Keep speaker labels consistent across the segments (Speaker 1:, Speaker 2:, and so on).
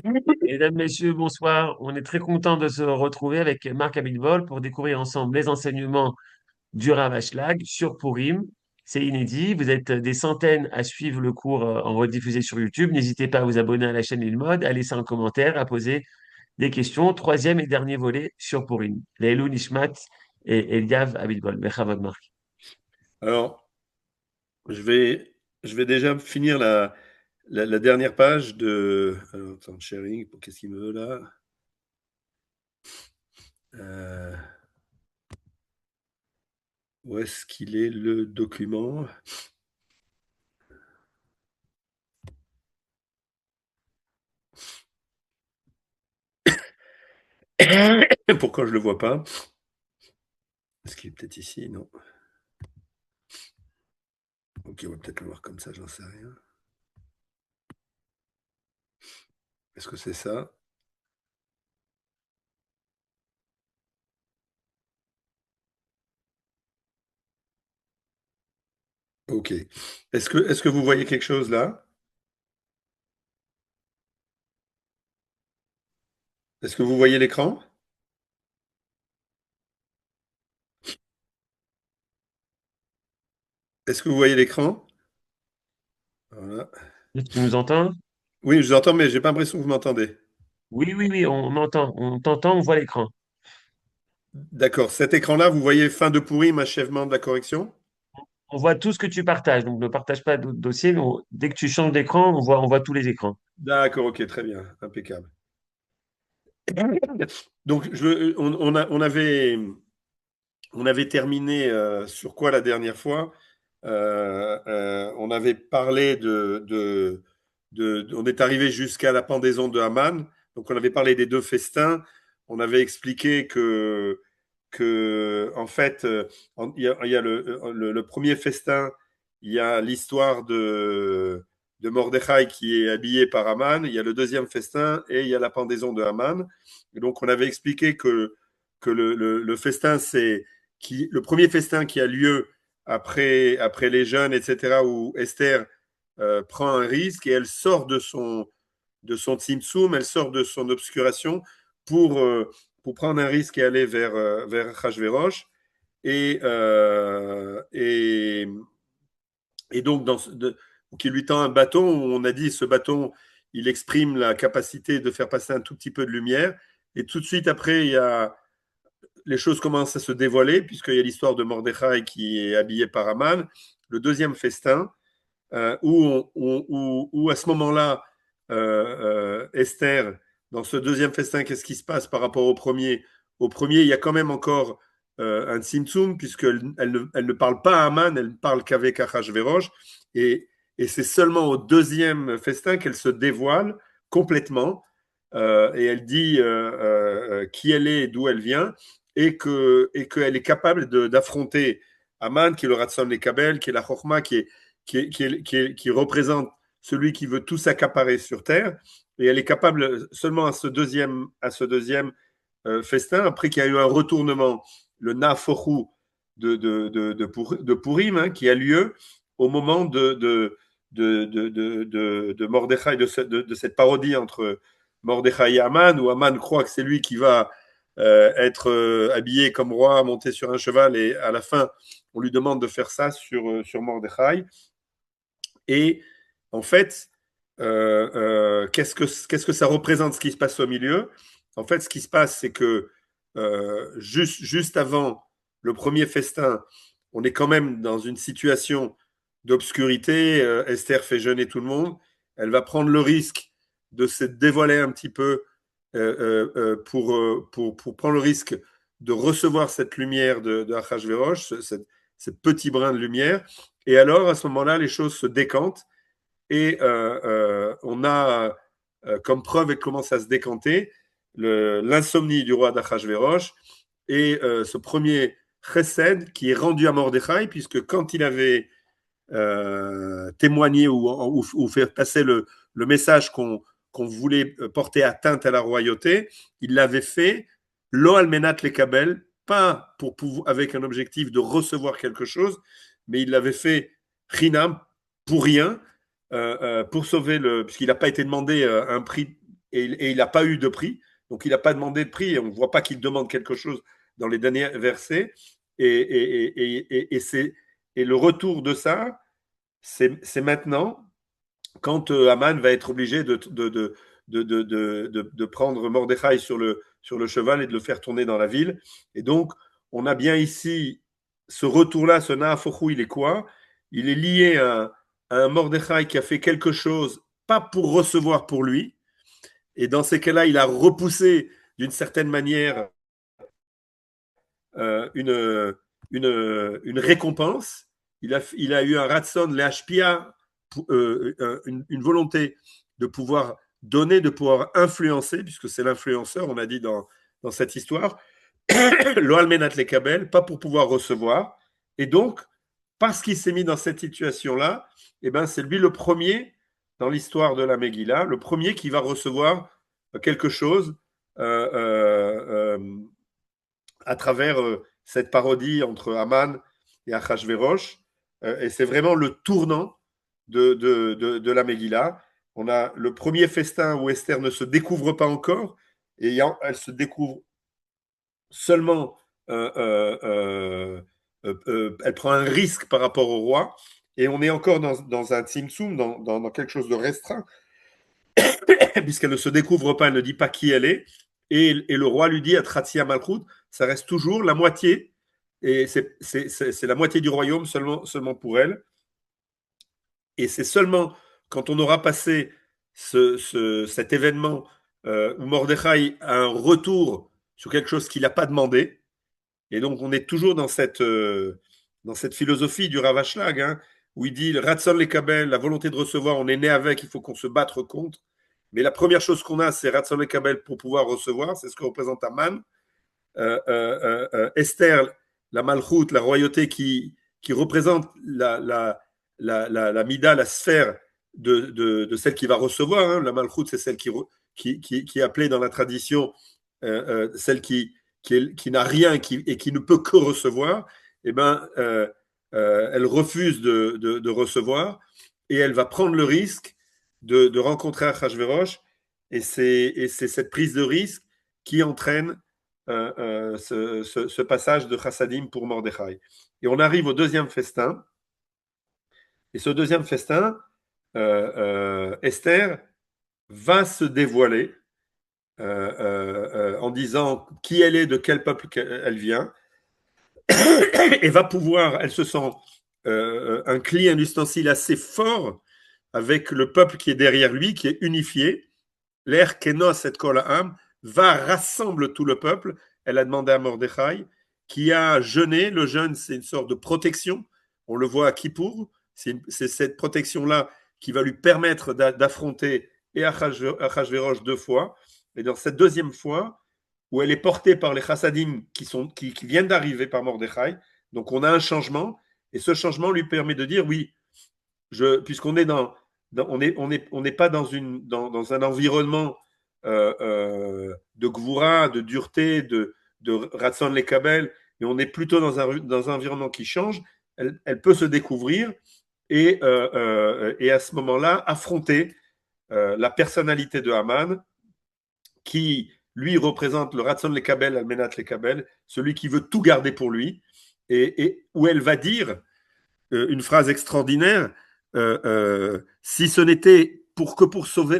Speaker 1: Mesdames, Messieurs, bonsoir. On est très content de se retrouver avec Marc Abitbol pour découvrir ensemble les enseignements du Rav Ashlag sur Purim. C'est inédit. Vous êtes des centaines à suivre le cours en rediffusé sur YouTube. N'hésitez pas à vous abonner à la chaîne Lilmod, à laisser un commentaire, à poser des questions. Troisième et dernier volet sur Purim. Leilou Nishmat et Eliav Abitbol. Bechavod Marc.
Speaker 2: Alors, je vais, je vais déjà finir la dernière page de. Alors, attends, sharing, qu'est-ce qu'il me veut là? Euh, Où est-ce qu'il est le document? Pourquoi je le vois pas? Est-ce qu'il est peut-être ici? Non. Ok, on va peut-être le voir comme ça, j'en sais rien. Est-ce que c'est ça? Ok. Est-ce que vous voyez quelque chose là? Est-ce que vous voyez l'écran? Est-ce que vous voyez l'écran? Voilà.
Speaker 1: Tu nous entends?
Speaker 2: Oui, je vous entends, mais j'ai pas l'impression que vous m'entendez.
Speaker 1: Oui, oui, oui, on entend. On t'entend, on voit l'écran.
Speaker 2: D'accord. Cet écran-là, vous voyez fin de Pourim, achèvement de la correction?
Speaker 1: On voit tout ce que tu partages. Donc, ne partage pas d'autres dossiers, mais dès que tu changes d'écran, on voit tous les écrans.
Speaker 2: D'accord, ok, très bien, impeccable. Donc, on avait terminé sur quoi la dernière fois? On avait parlé on est arrivé jusqu'à la pendaison de Haman. Donc, on avait parlé des deux festins. On avait expliqué que en fait, il y a le premier festin, il y a l'histoire de Mordechai qui est habillé par Haman. Il y a le deuxième festin et il y a la pendaison de Haman. Et donc, on avait expliqué que le festin, le premier festin qui a lieu après les jeûnes, etc., où Esther prend un risque et elle sort de son tzimtzum, elle sort de son obscuration pour, euh, pour prendre un risque et aller vers Hachvérosh. Et, euh, et, et donc, qui lui tend un bâton, on a dit ce bâton, il exprime la capacité de faire passer un tout petit peu de lumière. Et tout de suite après, les choses commencent à se dévoiler, puisqu'il y a l'histoire de Mordechai qui est habillé par Aman. Le deuxième festin, où à ce moment-là, Esther, dans ce deuxième festin, qu'est-ce qui se passe par rapport au premier? Au premier, il y a quand même encore un tzimtzum, puisqu'elle ne parle pas à Aman, elle ne parle qu'avec Achashverosh, et, et c'est seulement au deuxième festin qu'elle se dévoile complètement, et elle dit qui elle est et d'où elle vient, et qu'elle est capable d'affronter Aman, qui est le Ratson Lekabel, qui est la Chochma, qui représente celui qui veut tout s'accaparer sur Terre. Et elle est capable seulement à ce deuxième festin, après qu'il y a eu un retournement, le Nafochu de Purim, hein, qui a lieu au moment de Mordechai, de cette parodie entre Mordechai et Aman, où Aman croit que c'est lui qui va être habillé comme roi, monté sur un cheval, et à la fin, on lui demande de faire ça sur Mordechai. Et en fait, qu'est-ce que ça représente ce qui se passe au milieu? En fait, ce qui se passe, c'est que juste avant le premier festin, on est quand même dans une situation d'obscurité. Esther fait jeûner tout le monde. Elle va prendre le risque de se dévoiler un petit peu pour prendre le risque de recevoir cette lumière de Achashverosh, ce petit brin de lumière. Et alors, à ce moment-là, les choses se décantent et on a comme preuve, elle commence à se décanter, l'insomnie du roi d'Achashverosh et ce premier chesed qui est rendu à Mordechai, puisque quand il avait témoigné ou fait passer le message qu'on voulait porter atteinte à la royauté, il l'avait fait lo almenat lekabel, pas avec un objectif de recevoir quelque chose, mais il l'avait fait chinam, pour rien, pour sauver puisqu'il n'a pas été demandé un prix et il n'a pas eu de prix. Donc, il n'a pas demandé de prix. Et on ne voit pas qu'il demande quelque chose dans les derniers versets. Et le retour de ça, c'est maintenant, quand Haman va être obligé de prendre Mordechai sur le cheval et de le faire tourner dans la ville. Et donc, on a bien ici ce retour-là, ce Naafochou, il est quoi? Il est lié à un Mordechai qui a fait quelque chose, pas pour recevoir pour lui. Et dans ces cas-là, il a repoussé d'une certaine manière une récompense. Il a eu un ratson, l'HPA, une volonté de pouvoir donner, de pouvoir influencer, puisque c'est l'influenceur, on a dit dans cette histoire, l'Oalmenat Lekabel, pas pour pouvoir recevoir. Et donc, parce qu'il s'est mis dans cette situation-là, eh ben, c'est lui le premier dans l'histoire de la Megillah, le premier qui va recevoir quelque chose à travers cette parodie entre Haman et Achashverosh. Et c'est vraiment le tournant de la Megillah. On a le premier festin où Esther ne se découvre pas encore, et elle se découvre seulement, elle prend un risque par rapport au roi, et on est encore dans un tzimtzum, dans quelque chose de restreint, puisqu'elle ne se découvre pas, elle ne dit pas qui elle est, et le roi lui dit à Tratia Malchut, ça reste toujours la moitié, et c'est la moitié du royaume seulement pour elle, et c'est seulement quand on aura passé cet événement où Mordechai a un retour sur quelque chose qu'il n'a pas demandé, et donc on est toujours dans cette philosophie du Ravashlag, hein, où il dit Ratson les Kabel, la volonté de recevoir, on est né avec, il faut qu'on se batte contre. Mais la première chose qu'on a, c'est Ratson les Kabel pour pouvoir recevoir, c'est ce que représente Aman. Esther, la Malchut, la royauté qui représente la Mida, la sphère de celle qui va recevoir. Hein. La Malchut, c'est celle qui est appelée dans la tradition celle qui n'a rien et qui ne peut que recevoir. Eh ben, elle refuse de recevoir et elle va prendre le risque de rencontrer Achashverosh. Et c'est cette prise de risque qui entraîne ce passage de Chassadim pour Mordechai. Et on arrive au deuxième festin. Et ce deuxième festin, Esther va se dévoiler en disant qui elle est, de quel peuple elle vient, et va pouvoir, elle se sent un client, un ustensile assez fort avec le peuple qui est derrière lui, qui est unifié. L'air Kenos et Kolaam va rassembler tout le peuple. Elle a demandé à Mordechai, qui a jeûné. Le jeûne, c'est une sorte de protection. On le voit à Kippour. C'est cette protection-là qui va lui permettre d'affronter et Achashverosh 2 fois. Et dans cette deuxième fois, où elle est portée par les chassadim qui viennent d'arriver par Mordechai, donc on a un changement. Et ce changement lui permet de dire oui, puisqu'on est on n'est pas dans un environnement de gvoura, de dureté, de ratson les kabel, mais on est plutôt dans un environnement qui change. Elle peut se découvrir et à ce moment-là affronter la personnalité de Haman qui lui représente le ratson les kabel, almenat les kabel, celui qui veut tout garder pour lui, et où elle va dire une phrase extraordinaire. Si ce n'était pour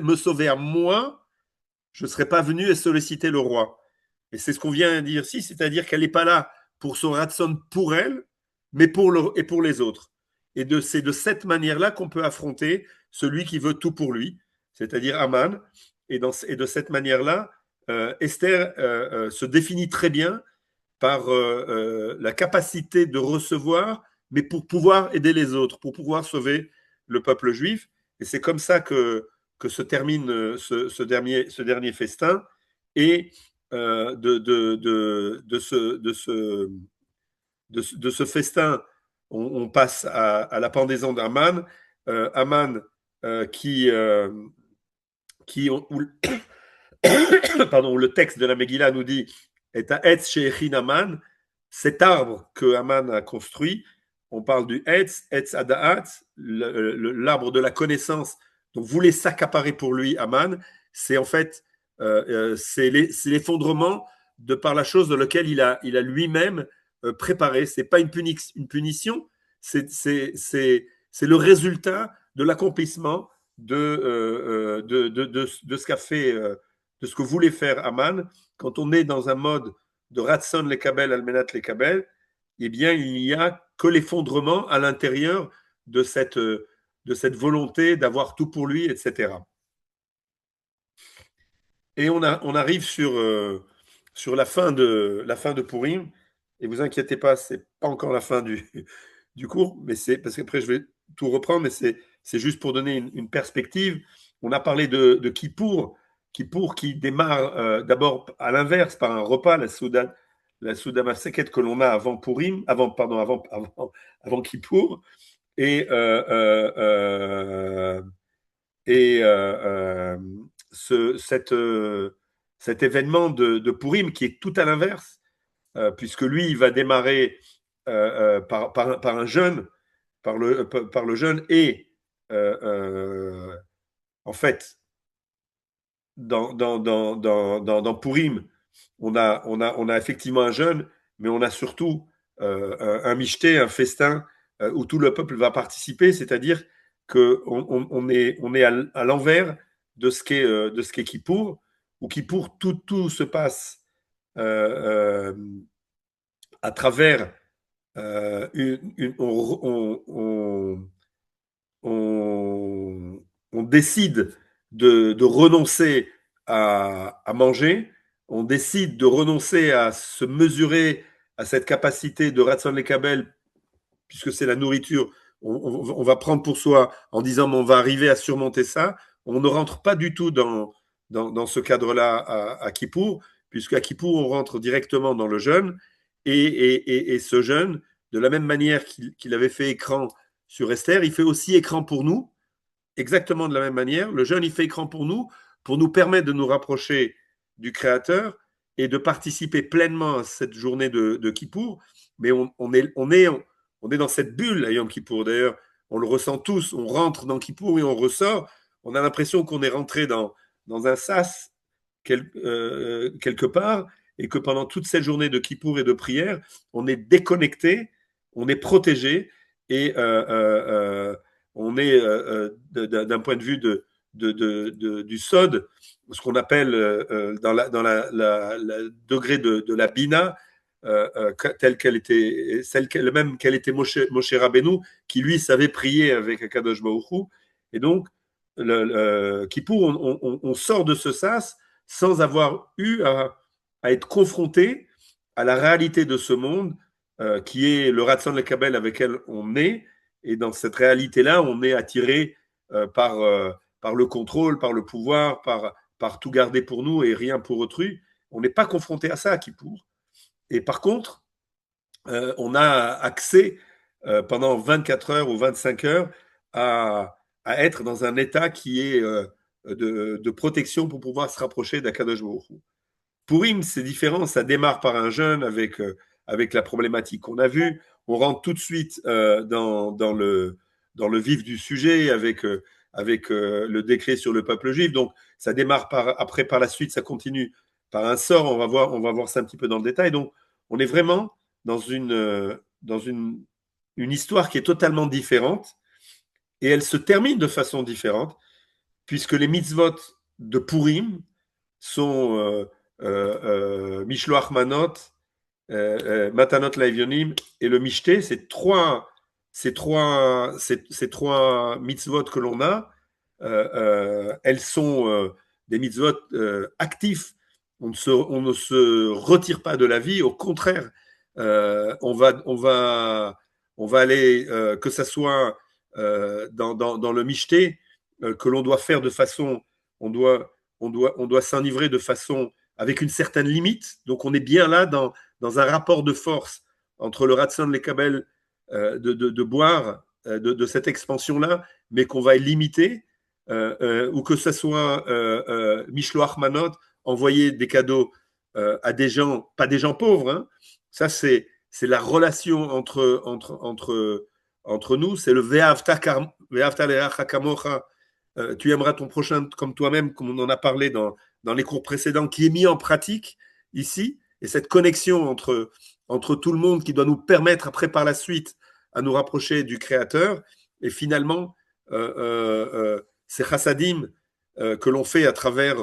Speaker 2: me sauver à moi, je ne serais pas venu et solliciter le roi. Et c'est ce qu'on vient de dire ici, c'est-à-dire qu'elle n'est pas là pour son ratson pour elle, mais et pour les autres. Et c'est de cette manière-là qu'on peut affronter celui qui veut tout pour lui, c'est-à-dire Aman. Et de cette manière-là, Esther se définit très bien par la capacité de recevoir, mais pour pouvoir aider les autres, pour pouvoir sauver le peuple juif. Et c'est comme ça que se termine ce dernier festin. Et de ce festin, on passe à la pendaison d'Aman. Aman où, pardon, le texte de la Megillah nous dit est à Etz She'echin Aman, cet arbre que Aman a construit. On parle du Etz Adaat, l'arbre de la connaissance, donc voulait s'accaparer pour lui Aman. C'est en fait c'est l'effondrement de par la chose dans laquelle il a lui-même préparé. C'est pas une punition, c'est le résultat de l'accomplissement de ce qu'a fait, de ce que voulait faire Aman. Quand on est dans un mode de Ratson les Kabel, Almenat les Kabel, eh bien, il n'y a que l'effondrement à l'intérieur de cette volonté d'avoir tout pour lui, etc. Et on arrive sur la fin de Purim. Et vous inquiétez pas, c'est pas encore la fin du cours, mais c'est parce qu'après je vais tout reprendre, mais c'est juste pour donner une perspective. On a parlé de Kippour qui démarre d'abord à l'inverse par un repas, la Souda Maseket que l'on a avant Purim, avant Kippour, et et cet événement de Purim qui est tout à l'inverse, puisque lui, il va démarrer par un jeûne, par le jeûne, et en fait, dans Purim, on a effectivement un jeûne, mais on a surtout un michté, un festin, où tout le peuple va participer, c'est-à-dire qu'on est à l'envers de ce qu'est Kippour, où Kippour, tout se passe euh, à travers on décide de renoncer à manger, on décide de renoncer à se mesurer à cette capacité de Ratson les Kabel, puisque c'est la nourriture, on va prendre pour soi en disant on va arriver à surmonter ça. On ne rentre pas du tout dans ce cadre-là à Kippour, puisque à Kippour, on rentre directement dans le jeûne, et ce jeûne, de la même manière qu'il avait fait écran sur Esther, il fait aussi écran pour nous, exactement de la même manière. Le jeûne, il fait écran pour nous permettre de nous rapprocher du Créateur et de participer pleinement à cette journée de Kippour. Mais on est dans cette bulle à Yom Kippour. D'ailleurs, on le ressent tous. On rentre dans Kippour et on ressort. On a l'impression qu'on est rentré dans un sas quelque part, et que pendant toute cette journée de Kippour et de prière, on est déconnecté, on est protégé, et on est, d'un point de vue du Sod, ce qu'on appelle dans la degré de la Bina, telle qu'elle était, même qu'elle était Moshe Rabbeinu, qui lui savait prier avec Akadosh Baruch Hu. Et donc, Kippour, on sort de ce sas sans avoir eu à être confronté à la réalité de ce monde, qui est le Ratson le Kabel avec lequel on est. Et dans cette réalité-là, on est attiré par le contrôle, par le pouvoir, par tout garder pour nous et rien pour autrui. On n'est pas confronté à ça à Kippour. Et par contre, on a accès pendant 24 heures ou 25 heures à être dans un état qui est de protection pour pouvoir se rapprocher d'Akadosh Baruch Hu. Purim, c'est différent, ça démarre par un jeûne avec la problématique qu'on a vue. On rentre tout de suite dans le vif du sujet avec le décret sur le peuple juif. Donc, ça démarre après, par la suite, ça continue par un sort. On va voir ça un petit peu dans le détail. Donc, on est vraiment dans une histoire qui est totalement différente, et elle se termine de façon différente, puisque les mitzvot de Purim sont Mishloach Manot, Matanot Laevionim et le Mishté. Ces trois mitzvot que l'on a, elles sont des mitzvot actifs. On ne se retire pas de la vie, au contraire. On va aller, que ça soit dans le Mishté, que l'on doit faire de façon, on doit s'enivrer de façon avec une certaine limite. Donc on est bien là dans un rapport de force entre le Ratson les Kabel, de boire de cette expansion-là, mais qu'on va limiter, ou que ce soit Mishloach Manot, envoyer des cadeaux à des gens, pas des gens pauvres, hein. Ça, c'est la relation entre nous, c'est le Ve'avta le'acha kamocha, tu aimeras ton prochain comme toi-même, comme on en a parlé dans les cours précédents, qui est mis en pratique ici, et cette connexion entre tout le monde qui doit nous permettre après par la suite à nous rapprocher du Créateur, et finalement, ces chassadim que l'on fait à travers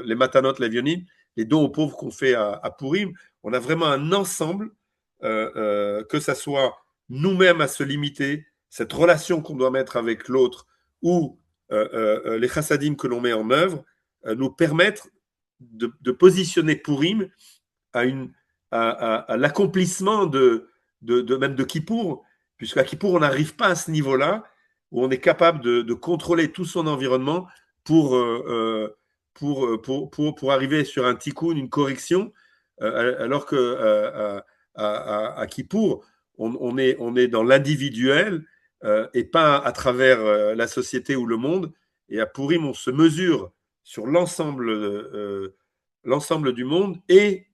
Speaker 2: les matanot, les vionim, les dons aux pauvres qu'on fait à Purim, on a vraiment un ensemble, que ça soit nous-mêmes à se limiter, cette relation qu'on doit mettre avec l'autre, ou les chassadim que l'on met en œuvre, nous permettent de positionner Purim à, à l'accomplissement même de Kippour, puisqu'à Kippour, on n'arrive pas à ce niveau-là, où on est capable de contrôler tout son environnement pour, pour arriver sur un tikkun, une correction, alors que à Kippour, on est dans l'individuel et pas à travers la société ou le monde. Et à Purim, on se mesure sur l'ensemble du monde et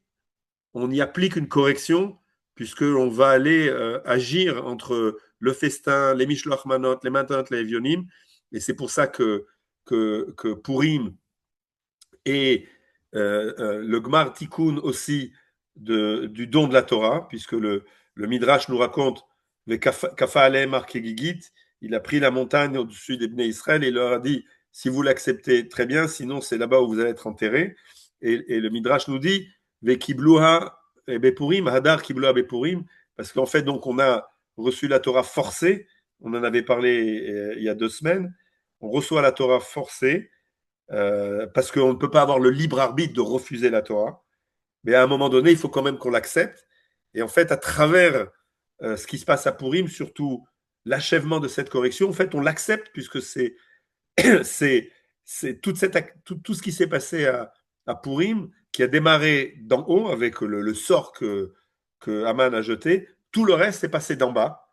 Speaker 2: on y applique une correction puisqu'on va aller agir entre le festin, les mishloach manot, les matanot, les evionim. Et c'est pour ça que Purim et le Gmar Tikkun aussi du don de la Torah, puisque le Midrash nous raconte Kafa Alem Arkegigit, il a pris la montagne au-dessus des Bnei Israël et il leur a dit si vous l'acceptez, très bien, sinon c'est là-bas où vous allez être enterrés. Et le Midrash nous dit Vekibluha Bepurim, Hadar Kibluha Bepurim, parce qu'en fait, donc, on a reçu la Torah forcée, on en avait parlé il y a 2 semaines, on reçoit la Torah forcée, parce qu'on ne peut pas avoir le libre arbitre de refuser la Torah. Mais à un moment donné, il faut quand même qu'on l'accepte. Et en fait, à travers ce qui se passe à Purim, surtout l'achèvement de cette correction, en fait, on l'accepte puisque c'est, c'est tout ce qui s'est passé à Purim, qui a démarré d'en haut avec le sort que Haman a jeté. Tout le reste est passé d'en bas.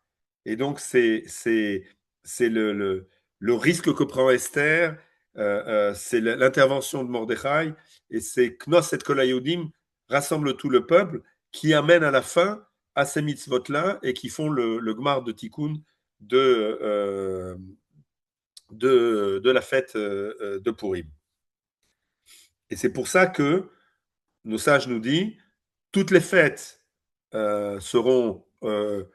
Speaker 2: Et donc, c'est le risque que prend Esther, c'est l'intervention de Mordechai, et c'est Knos et Kolayodim rassemble tout le peuple qui amène à la fin à ces mitzvot-là et qui font le Gmar de Tikkun de, de la fête de Purim. Et c'est pour ça que nos sages nous disent toutes les fêtes seront euh,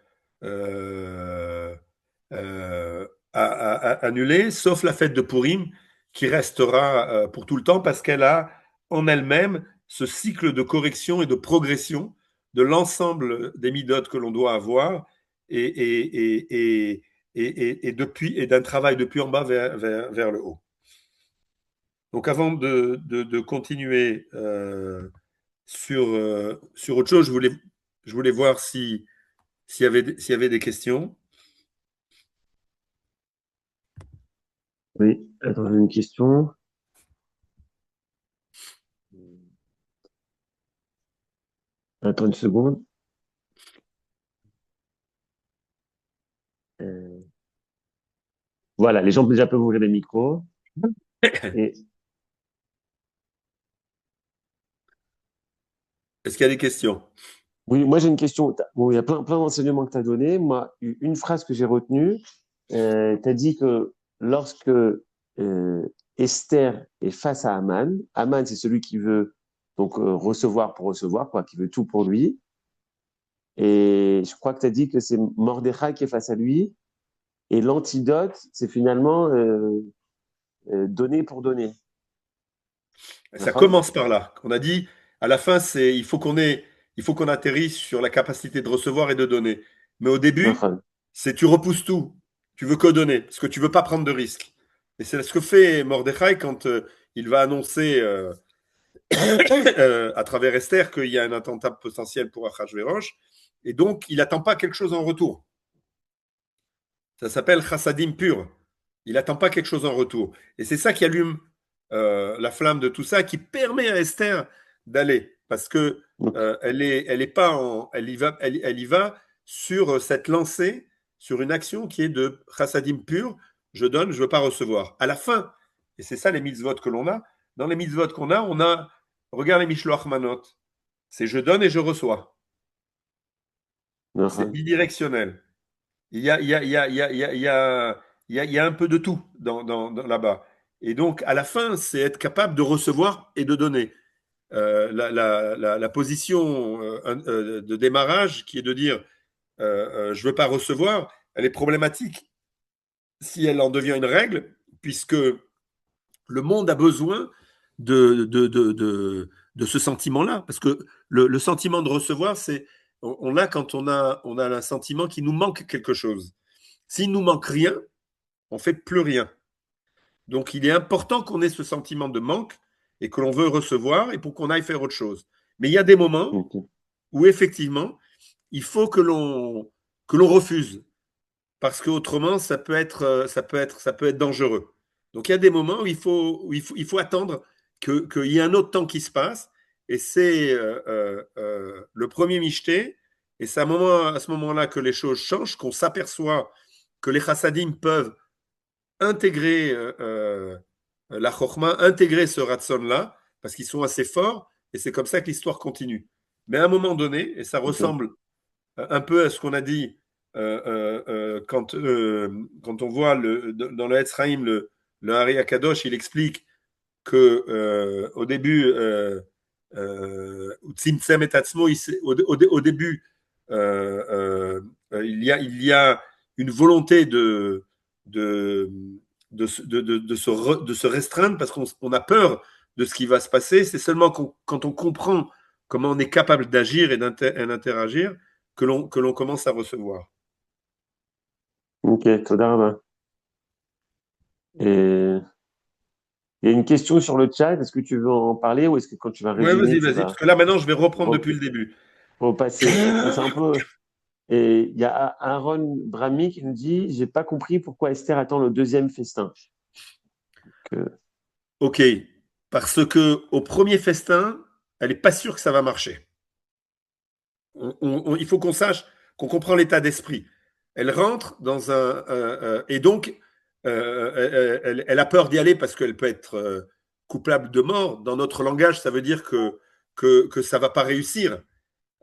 Speaker 2: annulée, sauf la fête de Purim, qui restera pour tout le temps, parce qu'elle a en elle-même ce cycle de correction et de progression de l'ensemble des midotes que l'on doit avoir, et depuis, et d'un travail depuis en bas vers le haut. Donc avant de continuer sur autre chose, je voulais voir s'il y avait des questions.
Speaker 1: Oui, attends, j'ai une question. Attends une seconde. Euh, Voilà, les gens déjà peuvent ouvrir les micros. Et
Speaker 2: Est-ce qu'il y a des questions?
Speaker 1: oui, moi j'ai une question. Bon, il y a plein d'enseignements que tu as donnés. Moi, une phrase que j'ai retenue, tu as dit que lorsque Esther est face à Aman, Aman c'est celui qui veut donc recevoir pour recevoir, quoi, qui veut tout pour lui. Et je crois que tu as dit que c'est Mordechai qui est face à lui. Et l'antidote, c'est finalement donner pour donner.
Speaker 2: Ça
Speaker 1: D'accord?
Speaker 2: commence par là. On a dit, à la fin, il faut qu'on atterrisse sur la capacité de recevoir et de donner. Mais au début,
Speaker 1: D'accord.
Speaker 2: c'est tu repousses tout. Tu veux que donner, parce que tu veux pas prendre de risques. Et c'est ce que fait Mordechai quand il va annoncer à travers Esther qu'il y a un attentat potentiel pour Achashverosh. Et donc, il n'attend pas quelque chose en retour. Ça s'appelle chassadim pur. Il n'attend pas quelque chose en retour. Et c'est ça qui allume la flamme de tout ça, qui permet à Esther d'aller. Parce que elle est pas elle y va sur cette lancée, sur une action qui est de chassadim pur. Je donne, je ne veux pas recevoir. À la fin, et c'est ça les mitzvot que l'on a. Dans les mitzvot qu'on a, regarde les mishloach manot. C'est je donne et je reçois. C'est
Speaker 1: D'accord.
Speaker 2: bidirectionnel. Il y a, il y a, il y a, il y a, il y a, il y a, il y a un peu de tout là-bas. Et donc, à la fin, c'est être capable de recevoir et de donner. La position de démarrage qui est de dire je ne veux pas recevoir, elle est problématique si elle en devient une règle, puisque le monde a besoin de ce sentiment-là. Parce que le sentiment de recevoir, c'est on l'a quand on a un sentiment qu'il nous manque quelque chose. S'il nous manque rien, on fait plus rien. Donc il est important qu'on ait ce sentiment de manque et que l'on veut recevoir et pour qu'on aille faire autre chose. Mais il y a des moments
Speaker 1: Ok.
Speaker 2: où effectivement, il faut que l'on refuse parce qu'autrement ça peut être dangereux. Donc il y a des moments où il faut attendre qu'il y ait un autre temps qui se passe et c'est le premier michté et c'est à ce moment-là que les choses changent, qu'on s'aperçoit que les chassadim peuvent intégrer la chorma, intégrer ce ratson-là, parce qu'ils sont assez forts, et c'est comme ça que l'histoire continue. Mais à un moment donné, et ça
Speaker 1: Ok.
Speaker 2: ressemble un peu à ce qu'on a dit quand on voit dans le Etzraïm, le Hari Akadosh, il explique que au début, Tzimtzem et Tatzmo, au début, il y a une volonté de, de se restreindre parce qu'on a peur de ce qui va se passer. C'est seulement quand on comprend comment on est capable d'agir et d'interagir que l'on commence à recevoir.
Speaker 1: Ok, תודה רבה. Et il y a une question sur le chat. Est-ce que tu veux en parler ou est-ce que quand tu vas
Speaker 2: Ouais,
Speaker 1: résumer,
Speaker 2: vas-y,
Speaker 1: tu
Speaker 2: vas-y,
Speaker 1: vas
Speaker 2: parce que là maintenant je vais reprendre
Speaker 1: re-
Speaker 2: depuis le début.
Speaker 1: repasser? C'est un peu. Et il y a Aaron Brami qui nous dit, j'ai pas compris pourquoi Esther attend le deuxième festin. Que...
Speaker 2: Ok, parce que au premier festin, elle n'est pas sûre que ça va marcher. Il faut qu'on sache, qu'on comprend l'état d'esprit. Elle rentre dans et donc elle a peur d'y aller parce qu'elle peut être coupable de mort. Dans notre langage, ça veut dire que ça va pas réussir.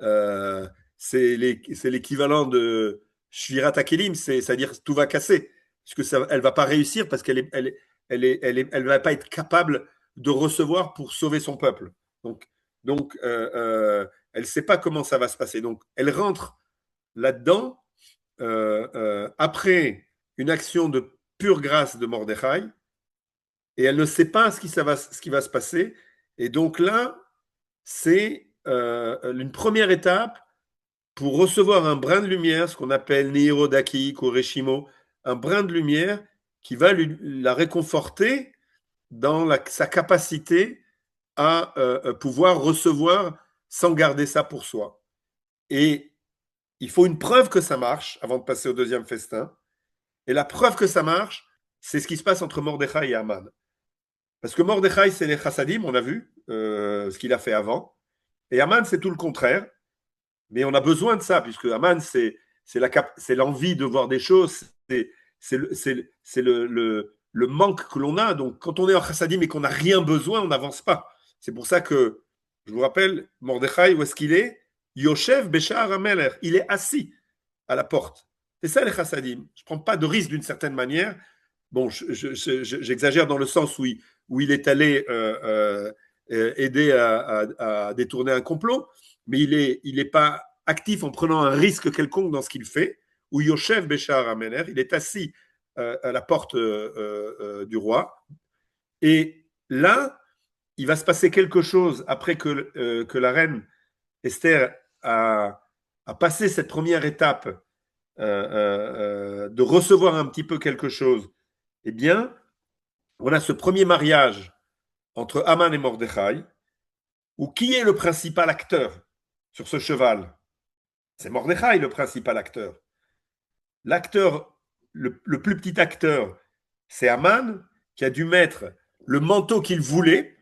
Speaker 2: Euh, c'est l'équivalent de Shvirat Akelim, c'est-à-dire que tout va casser. Parce que elle va pas réussir parce qu'elle va pas être capable de recevoir pour sauver son peuple. Donc, elle ne sait pas comment ça va se passer. Donc, elle rentre là-dedans après une action de pure grâce de Mordechai et elle ne sait pas ce qui va se passer. Et donc là, c'est une première étape pour recevoir un brin de lumière, ce qu'on appelle Neirodaki, Koreshimo, un brin de lumière qui va la réconforter dans sa capacité à pouvoir recevoir sans garder ça pour soi. Et il faut une preuve que ça marche avant de passer au deuxième festin. Et la preuve que ça marche, c'est ce qui se passe entre Mordechai et Aman. Parce que Mordechai, c'est les chassadim, on a vu ce qu'il a fait avant. Et Aman, c'est tout le contraire. Mais on a besoin de ça, puisque Aman, c'est l'envie de voir des choses, c'est le manque que l'on a. Donc, quand on est en chassadim et qu'on n'a rien besoin, on n'avance pas. C'est pour ça que, je vous rappelle, Mordechai, où est-ce qu'il est? Yoshev Béchar Ameler. Il est assis à la porte. C'est ça les chassadim. Je ne prends pas de risque d'une certaine manière. Bon, j'exagère dans le sens où il est allé aider à détourner un complot, mais il est pas actif en prenant un risque quelconque dans ce qu'il fait. Ou Yoshev Béchar Amener, il est assis à la porte du roi. Et là, il va se passer quelque chose après que la reine Esther a passé cette première étape de recevoir un petit peu quelque chose. Eh bien, on a ce premier mariage entre Aman et Mordechai, où qui est le principal acteur sur ce cheval? C'est Mordechai le principal acteur. L'acteur, le plus petit acteur, c'est Aman, qui a dû mettre le manteau qu'il voulait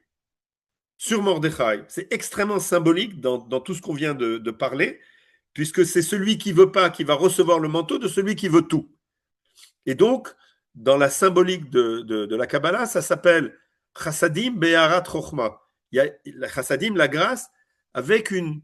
Speaker 2: sur Mordechai. C'est extrêmement symbolique dans tout ce qu'on vient de parler, puisque c'est celui qui veut pas qui va recevoir le manteau de celui qui veut tout. Et donc, dans la symbolique de la Kabbalah, ça s'appelle Chassadim Be'arat Chochma. Il y a la Chassadim, la grâce, avec une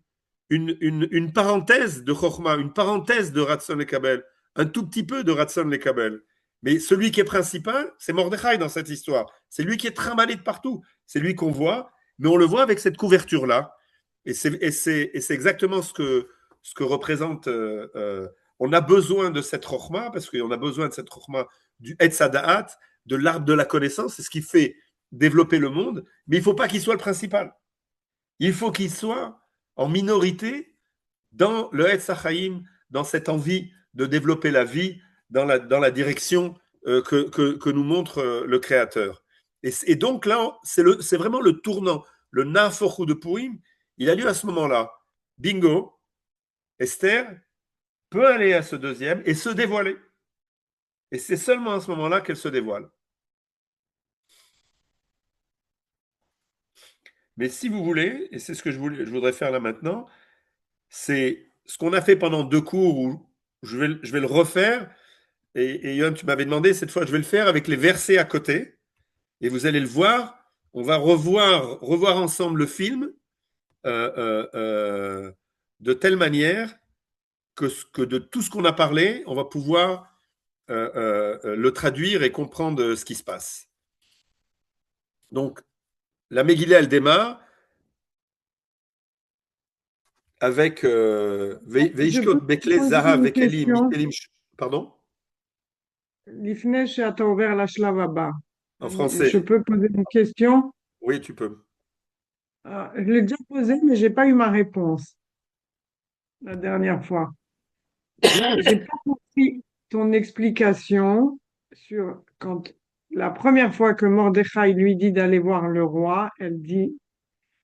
Speaker 2: parenthèse de Chochma, une parenthèse de Ratson Lekabel, un tout petit peu de Ratson Lekabel. Mais celui qui est principal, c'est Mordechai dans cette histoire. C'est lui qui est trimballé de partout. C'est lui qu'on voit, mais on le voit avec cette couverture-là. Et c'est exactement ce que représente. On a besoin de cette rochma, parce qu'on a besoin de cette rochma du Etz Hadaat, de l'arbre de la connaissance. C'est ce qui fait développer le monde. Mais il ne faut pas qu'il soit le principal. Il faut qu'il soit en minorité dans le Etz Hachaim, dans cette envie de développer la vie dans la direction que nous montre le Créateur. Et donc là, c'est vraiment le tournant, le Nafochu de Purim, il a lieu à ce moment-là. Bingo, Esther peut aller à ce deuxième et se dévoiler. Et c'est seulement à ce moment-là qu'elle se dévoile. Mais si vous voulez, et c'est ce que je voudrais faire là maintenant, c'est ce qu'on a fait pendant 2 cours où je vais le refaire. Et Yoann, tu m'avais demandé, cette fois, je vais le faire avec les versets à côté. Et vous allez le voir. On va revoir ensemble le film euh, euh, euh, de telle manière que de tout ce qu'on a parlé, on va pouvoir le traduire et comprendre ce qui se passe. Donc, la Megillah, elle démarre avec
Speaker 3: Je
Speaker 2: Veishkot
Speaker 3: peux te
Speaker 2: Bekle
Speaker 3: poser
Speaker 2: Zahav
Speaker 3: une
Speaker 2: Vekelim
Speaker 3: question.
Speaker 2: Mitelim. Pardon?
Speaker 3: L'Ifnei שאתה עובר לשלב הבא.
Speaker 2: En
Speaker 3: Je
Speaker 2: français.
Speaker 3: peux poser une question?
Speaker 2: Oui, tu peux.
Speaker 3: Je l'ai déjà posée, mais j'ai pas eu ma réponse la dernière fois. J'ai pas compris ton explication sur quand la première fois que Mordechai lui dit d'aller voir le roi, elle dit,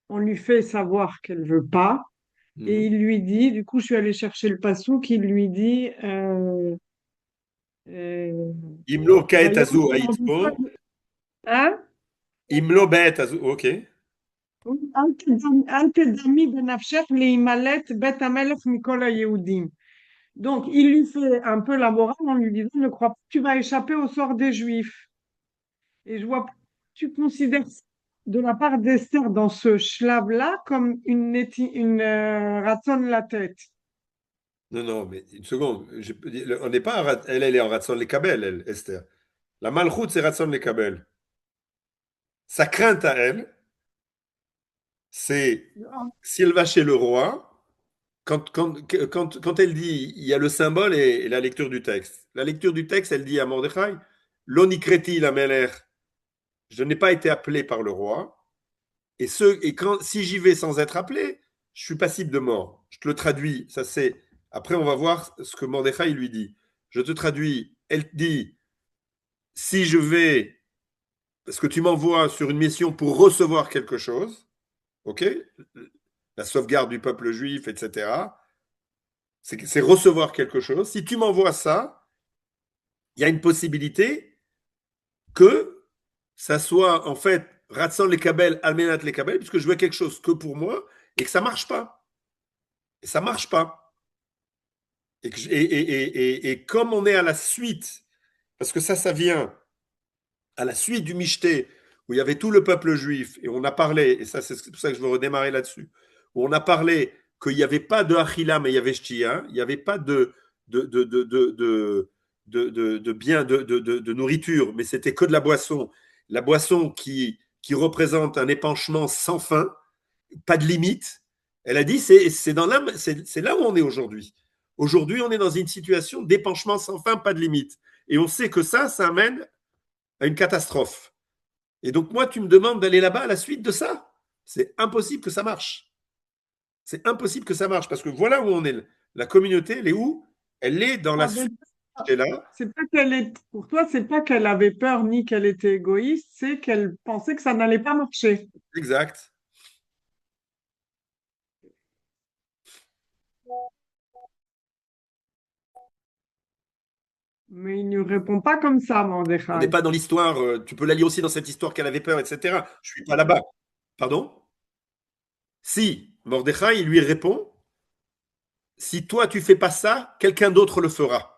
Speaker 3: on lui fait savoir qu'elle veut pas, et
Speaker 2: Mhm.
Speaker 3: il lui dit, du coup, je suis allée chercher le passou qui lui dit,
Speaker 2: Imlo Kaet
Speaker 3: Vaillon,
Speaker 2: Azu Haitpo.
Speaker 3: hein?
Speaker 2: Imlo Bet Azu. Ok.
Speaker 3: אל תדמי בנפשך להימלט בית המלך מכל היהודים. Donc, il lui fait un peu la morale en lui disant, ne crois pas que tu vas échapper au sort des Juifs. Et je vois pas, tu considères de la part d'Esther dans ce shlave-là comme une raton de la tête.
Speaker 2: Non, non, mais une seconde. On n'est pas. Elle est en Ratson les Kabel, elle, Esther. La Malchut, c'est Ratson les Kabel. Sa crainte à elle, c'est si elle va chez le roi, quand elle dit, il y a le symbole et la lecture du texte. La lecture du texte, elle dit à Mordechai, L'onikreti la meler, je n'ai pas été appelé par le roi, si j'y vais sans être appelé, je suis passible de mort. Je te le traduis, ça c'est. Après, on va voir ce que Mordechai lui dit. Je te traduis, elle dit, si je vais, parce que tu m'envoies sur une mission pour recevoir quelque chose, ok, la sauvegarde du peuple juif, etc. C'est recevoir quelque chose. Si tu m'envoies ça, il y a une possibilité que ça soit en fait Ratsan les Kabel, Almenat les Kabel, puisque je veux quelque chose que pour moi et que ça marche pas. Et ça marche pas. Et comme on est à la suite, parce que ça vient à la suite du Michté, où il y avait tout le peuple juif, et on a parlé, et ça c'est pour ça que je veux redémarrer là-dessus, où on a parlé qu'il n'y avait pas de Achila, mais il y avait Shtia, il n'y avait pas de bien de nourriture, mais c'était que de la boisson qui représente un épanchement sans fin, pas de limite. Elle a dit, c'est là où on est aujourd'hui. Aujourd'hui, on est dans une situation d'épanchement sans fin, pas de limite. Et on sait que ça amène à une catastrophe. Et donc, moi, tu me demandes d'aller là-bas à la suite de ça. C'est impossible que ça marche. C'est impossible que ça marche parce que voilà où on est. La communauté, elle est où? Elle est dans la suite. Là.
Speaker 3: C'est pas qu'elle est, pour toi, c'est pas qu'elle avait peur ni qu'elle était égoïste, c'est qu'elle pensait que ça n'allait pas marcher.
Speaker 2: Exact.
Speaker 3: Mais il ne répond pas comme ça,
Speaker 2: On n'est
Speaker 3: Mordechai.
Speaker 2: pas dans l'histoire. Tu peux la lire aussi dans cette histoire qu'elle avait peur, etc. Je suis pas là-bas. Pardon? Si Mordechai, il lui répond, si toi tu fais pas ça, quelqu'un d'autre le fera.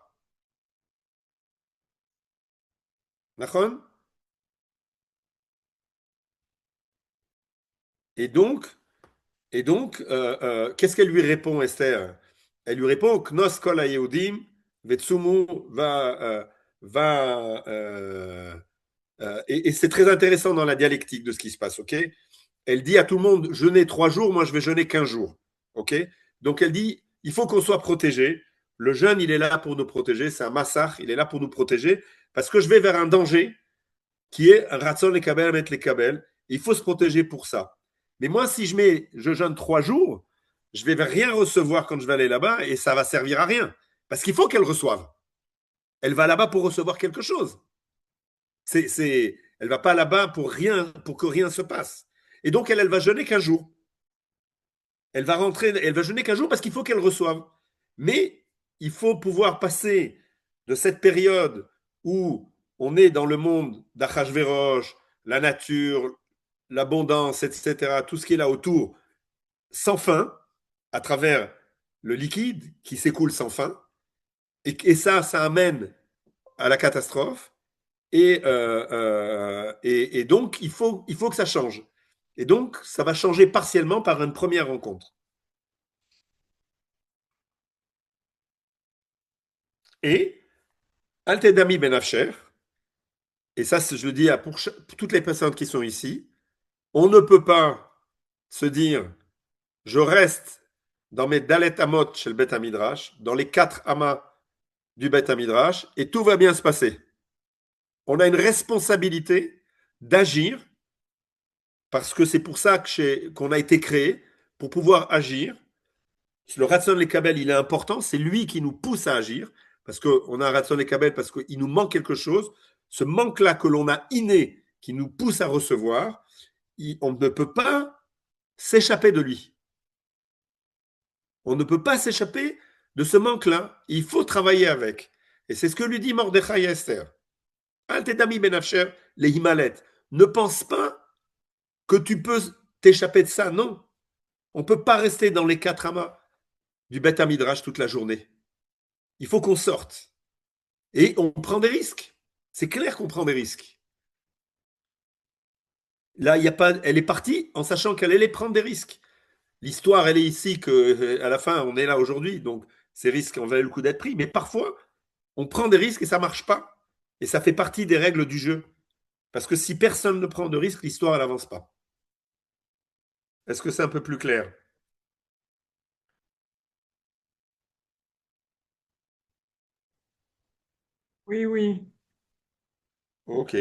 Speaker 2: D'accord? Et donc, qu'est-ce qu'elle lui répond, Esther? Elle lui répond, Knos kol hayehudim, vetsumu va et c'est très intéressant dans la dialectique de ce qui se passe, ok? Elle dit à tout le monde, jeûnez 3 jours, moi je vais jeûner 15 jours, ok? Donc elle dit, il faut qu'on soit protégé. Le jeûne, il est là pour nous protéger, c'est un massach, il est là pour nous protéger, parce que je vais vers un danger qui est un ratson les kabel, mettre les kabel. Il faut se protéger pour ça. Mais moi, si je jeûne 3 jours, je vais rien recevoir quand je vais aller là-bas et ça va servir à rien. Parce qu'il faut qu'elle reçoive. Elle va là-bas pour recevoir quelque chose. Elle va pas là-bas pour rien, pour que rien se passe. Et donc, elle va jeûner qu'un jour. Elle va rentrer, elle va jeûner qu'un jour parce qu'il faut qu'elle reçoive. Mais il faut pouvoir passer de cette période où on est dans le monde d'Achashverosh, la nature, l'abondance, etc., tout ce qui est là autour, sans fin, à travers le liquide qui s'écoule sans fin. Et ça amène à la catastrophe. Et donc, il faut que ça change. Et donc, ça va changer partiellement par une première rencontre. Et, Altedami Benafcher, et ça, je le dis pour toutes les personnes qui sont ici, on ne peut pas se dire, je reste dans mes Dalet Amot chez le Bet Amidrash, dans les 4 amas du Bet Amidrash, et tout va bien se passer. On a une responsabilité d'agir, parce que c'est pour ça qu'on a été créé, pour pouvoir agir. Le Ratson les Kabel, il est important, c'est lui qui nous pousse à agir, parce qu'on a un Ratson les Kabel, parce qu'il nous manque quelque chose. Ce manque-là que l'on a inné, qui nous pousse à recevoir, on ne peut pas s'échapper de lui. On ne peut pas s'échapper de ce manque-là. Il faut travailler avec. Et c'est ce que lui dit Mordechai à Esther. Al-Tedami Benafcher, les Himalet. Ne pense pas que tu peux t'échapper de ça. Non. On ne peut pas rester dans les 4 amas du Beth Midrash toute la journée. Il faut qu'on sorte. Et on prend des risques. C'est clair qu'on prend des risques. Là, elle est partie en sachant qu'elle allait prendre des risques. L'histoire, elle est ici qu'à la fin, on est là aujourd'hui. Donc, ces risques en valent le coup d'être pris. Mais parfois, on prend des risques et ça ne marche pas. Et ça fait partie des règles du jeu. Parce que si personne ne prend de risques, l'histoire, elle n'avance pas. Est-ce que c'est un peu plus clair?
Speaker 3: Oui, oui.
Speaker 2: Ok.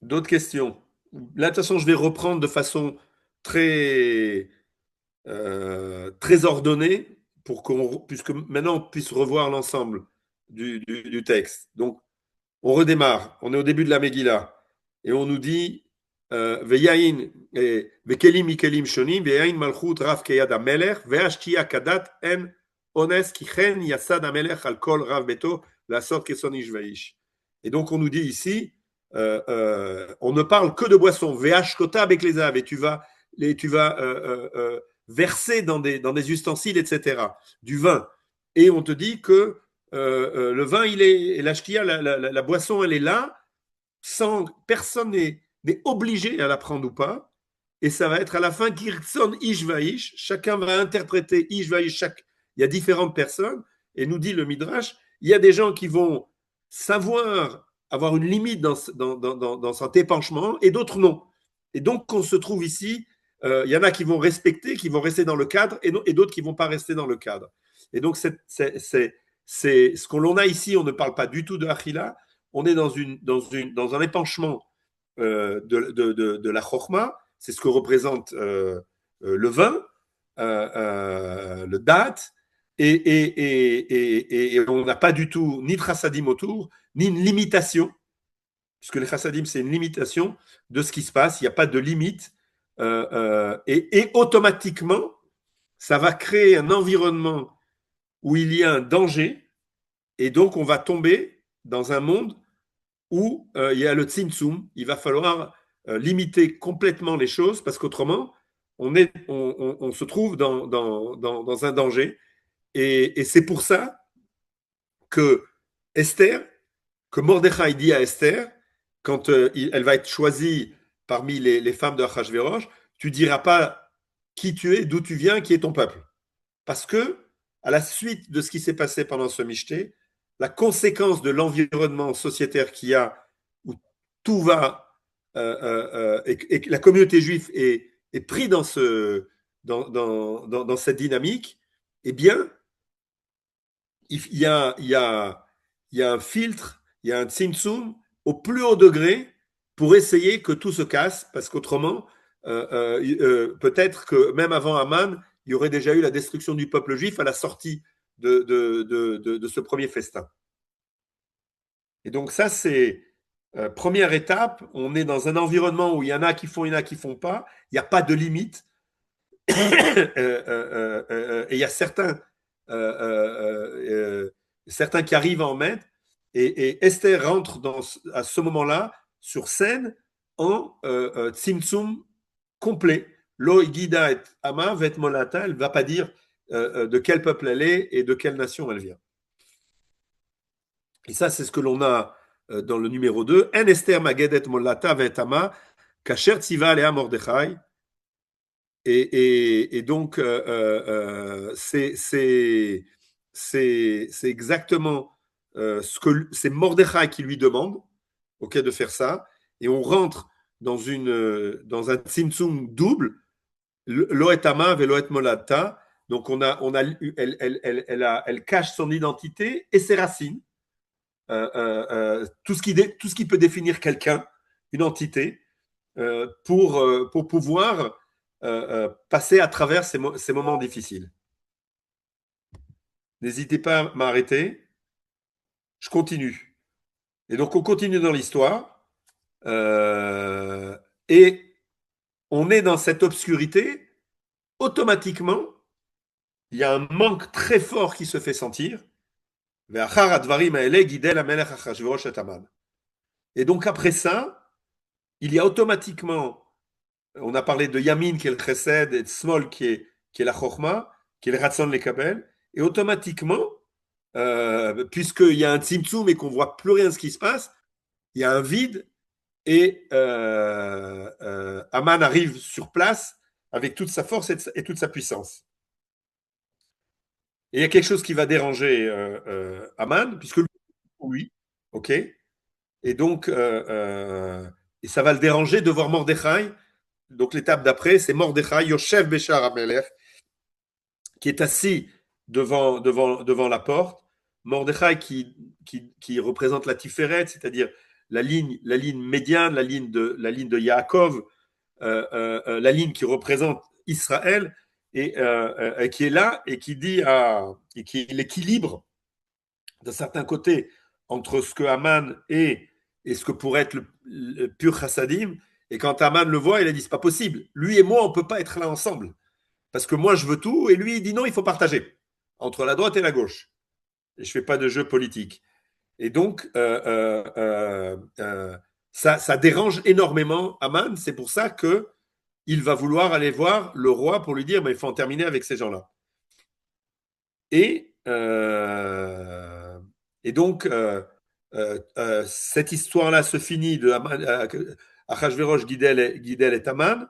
Speaker 2: D'autres questions? Là, de toute façon, je vais reprendre de façon très, très ordonnée puisque maintenant on puisse revoir l'ensemble du texte. Donc, on redémarre. On est au début de la Megillah. Et on nous dit Veyain, Vekelim Mikelim Shonim, Veyain Malchut Rav Keyad Amelech, Veashtia Kadat En Ones Kichen Yasad Amelech Al Kol Rav Beto, la sorte Keson Ishvaish. Et donc on nous dit ici, on ne parle que de boissons, Veash Kota avec les aves, et tu vas verser dans des ustensiles, etc., du vin. Et on te dit que le vin, il est, la boisson, elle est là, sans personne n'est obligé à la prendre ou pas. Et ça va être à la fin Kirtson Ishvaïsh. Chacun va interpréter Ishvaïsh. Il y a différentes personnes. Et nous dit le Midrash, il y a des gens qui vont savoir avoir une limite dans cet épanchement et d'autres non. Et donc, on se trouve ici, il y en a qui vont respecter, qui vont rester dans le cadre et d'autres qui ne vont pas rester dans le cadre. Et donc, c'est ce qu'on l'on a ici, on ne parle pas du tout de Achila, on est dans un épanchement de la Chokhmah, c'est ce que représente le vin, le date, et on n'a pas du tout ni de chassadim autour, ni une limitation, puisque les chassadim, c'est une limitation de ce qui se passe, il n'y a pas de limite, et automatiquement, ça va créer un environnement où il y a un danger, et donc on va tomber dans un monde où il y a le tzimtzum, il va falloir limiter complètement les choses, parce qu'autrement, on se trouve dans un danger. Et c'est pour ça que Esther, que Mordechai dit à Esther, quand elle va être choisie parmi les femmes de Achashverosh, tu ne diras pas qui tu es, d'où tu viens, qui est ton peuple. Parce que, à la suite de ce qui s'est passé pendant ce Michté, la conséquence de l'environnement sociétaire qu'il y a, où tout va, et que la communauté juive est prise dans cette dynamique, eh bien, il y a, il y a, il y a un filtre, il y a un tzimtzum au plus haut degré pour essayer que tout se casse, parce qu'autrement, peut-être que même avant Haman, il y aurait déjà eu la destruction du peuple juif à la sortie de ce premier festin. Et donc ça, c'est première étape. On est dans un environnement où il y en a qui font, il y en a qui font pas. Il n'y a pas de limite. Et il y a certains qui arrivent à en mettre. Et Esther rentre à ce moment-là sur scène en tzimtzum complet. Lo igida et ama vet molata. Elle ne va pas dire de quel peuple elle est et de quelle nation elle vient. Et ça, c'est ce que l'on a dans le numéro 2. En Esther magedet molata vet ama kasher tziva lea Mordechai. Et donc, c'est exactement ce que c'est Mordechai qui lui demande, ok, de faire ça. Et on rentre dans un tzimtzum double, loetama veloet molata. Donc elle cache son identité et ses racines. Tout ce qui peut définir quelqu'un, une entité, pour pouvoir passer à travers ces moments difficiles. N'hésitez pas à m'arrêter. Je continue. Et donc, on continue dans l'histoire. Et on est dans cette obscurité. Automatiquement, il y a un manque très fort qui se fait sentir. Et donc, après ça, il y a automatiquement, on a parlé de Yamin qui est le Chesed et de Smol qui est la Chochma, qui est le Ratzon Lekabel, et automatiquement, puisqu'il y a un tzimtzum et qu'on ne voit plus rien de ce qui se passe, il y a un vide et Aman arrive sur place avec toute sa force et toute sa puissance. Et il y a quelque chose qui va déranger Aman, puisque lui, ok, et donc et ça va le déranger de voir Mordechai. Donc l'étape d'après, c'est Mordechai, Yoshev Beshar Amelech, qui est assis devant la porte. Mordechai qui représente la Tiferet, c'est-à-dire la ligne médiane, la ligne de Yaakov, la ligne qui représente Israël, et qui est là et qui dit et qui est l'équilibre d'un certain côté entre ce que Haman est et ce que pourrait être le pur chassadim. Et quand Haman le voit, il a dit c'est pas possible. Lui et moi, on peut pas être là ensemble. Parce que moi, je veux tout, et lui, il dit non, il faut partager entre la droite et la gauche. Et je ne fais pas de jeu politique. Et donc, ça dérange énormément Haman. C'est pour ça qu'il va vouloir aller voir le roi pour lui dire, mais il faut en terminer avec ces gens-là. Et donc, cette histoire-là se finit de Achashverosh, Gidel et Haman.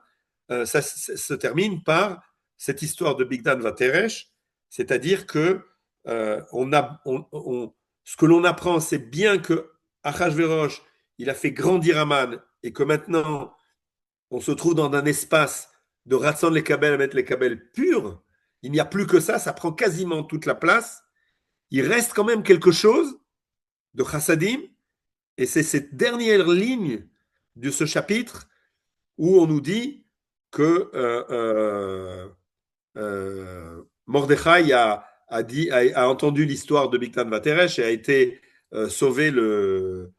Speaker 2: Ça se termine par cette histoire de Bigdan Vateresh, c'est-à-dire que ce que l'on apprend, c'est bien que Achashverosh, il a fait grandir Haman et que maintenant, on se trouve dans un espace de Ratzon Lekabel, mettre Lekabel pur. Il n'y a plus que ça, ça prend quasiment toute la place. Il reste quand même quelque chose de chassadim, et c'est cette dernière ligne de ce chapitre où on nous dit que Mordechai a entendu l'histoire de Bigdan Vateresh et a été sauvé le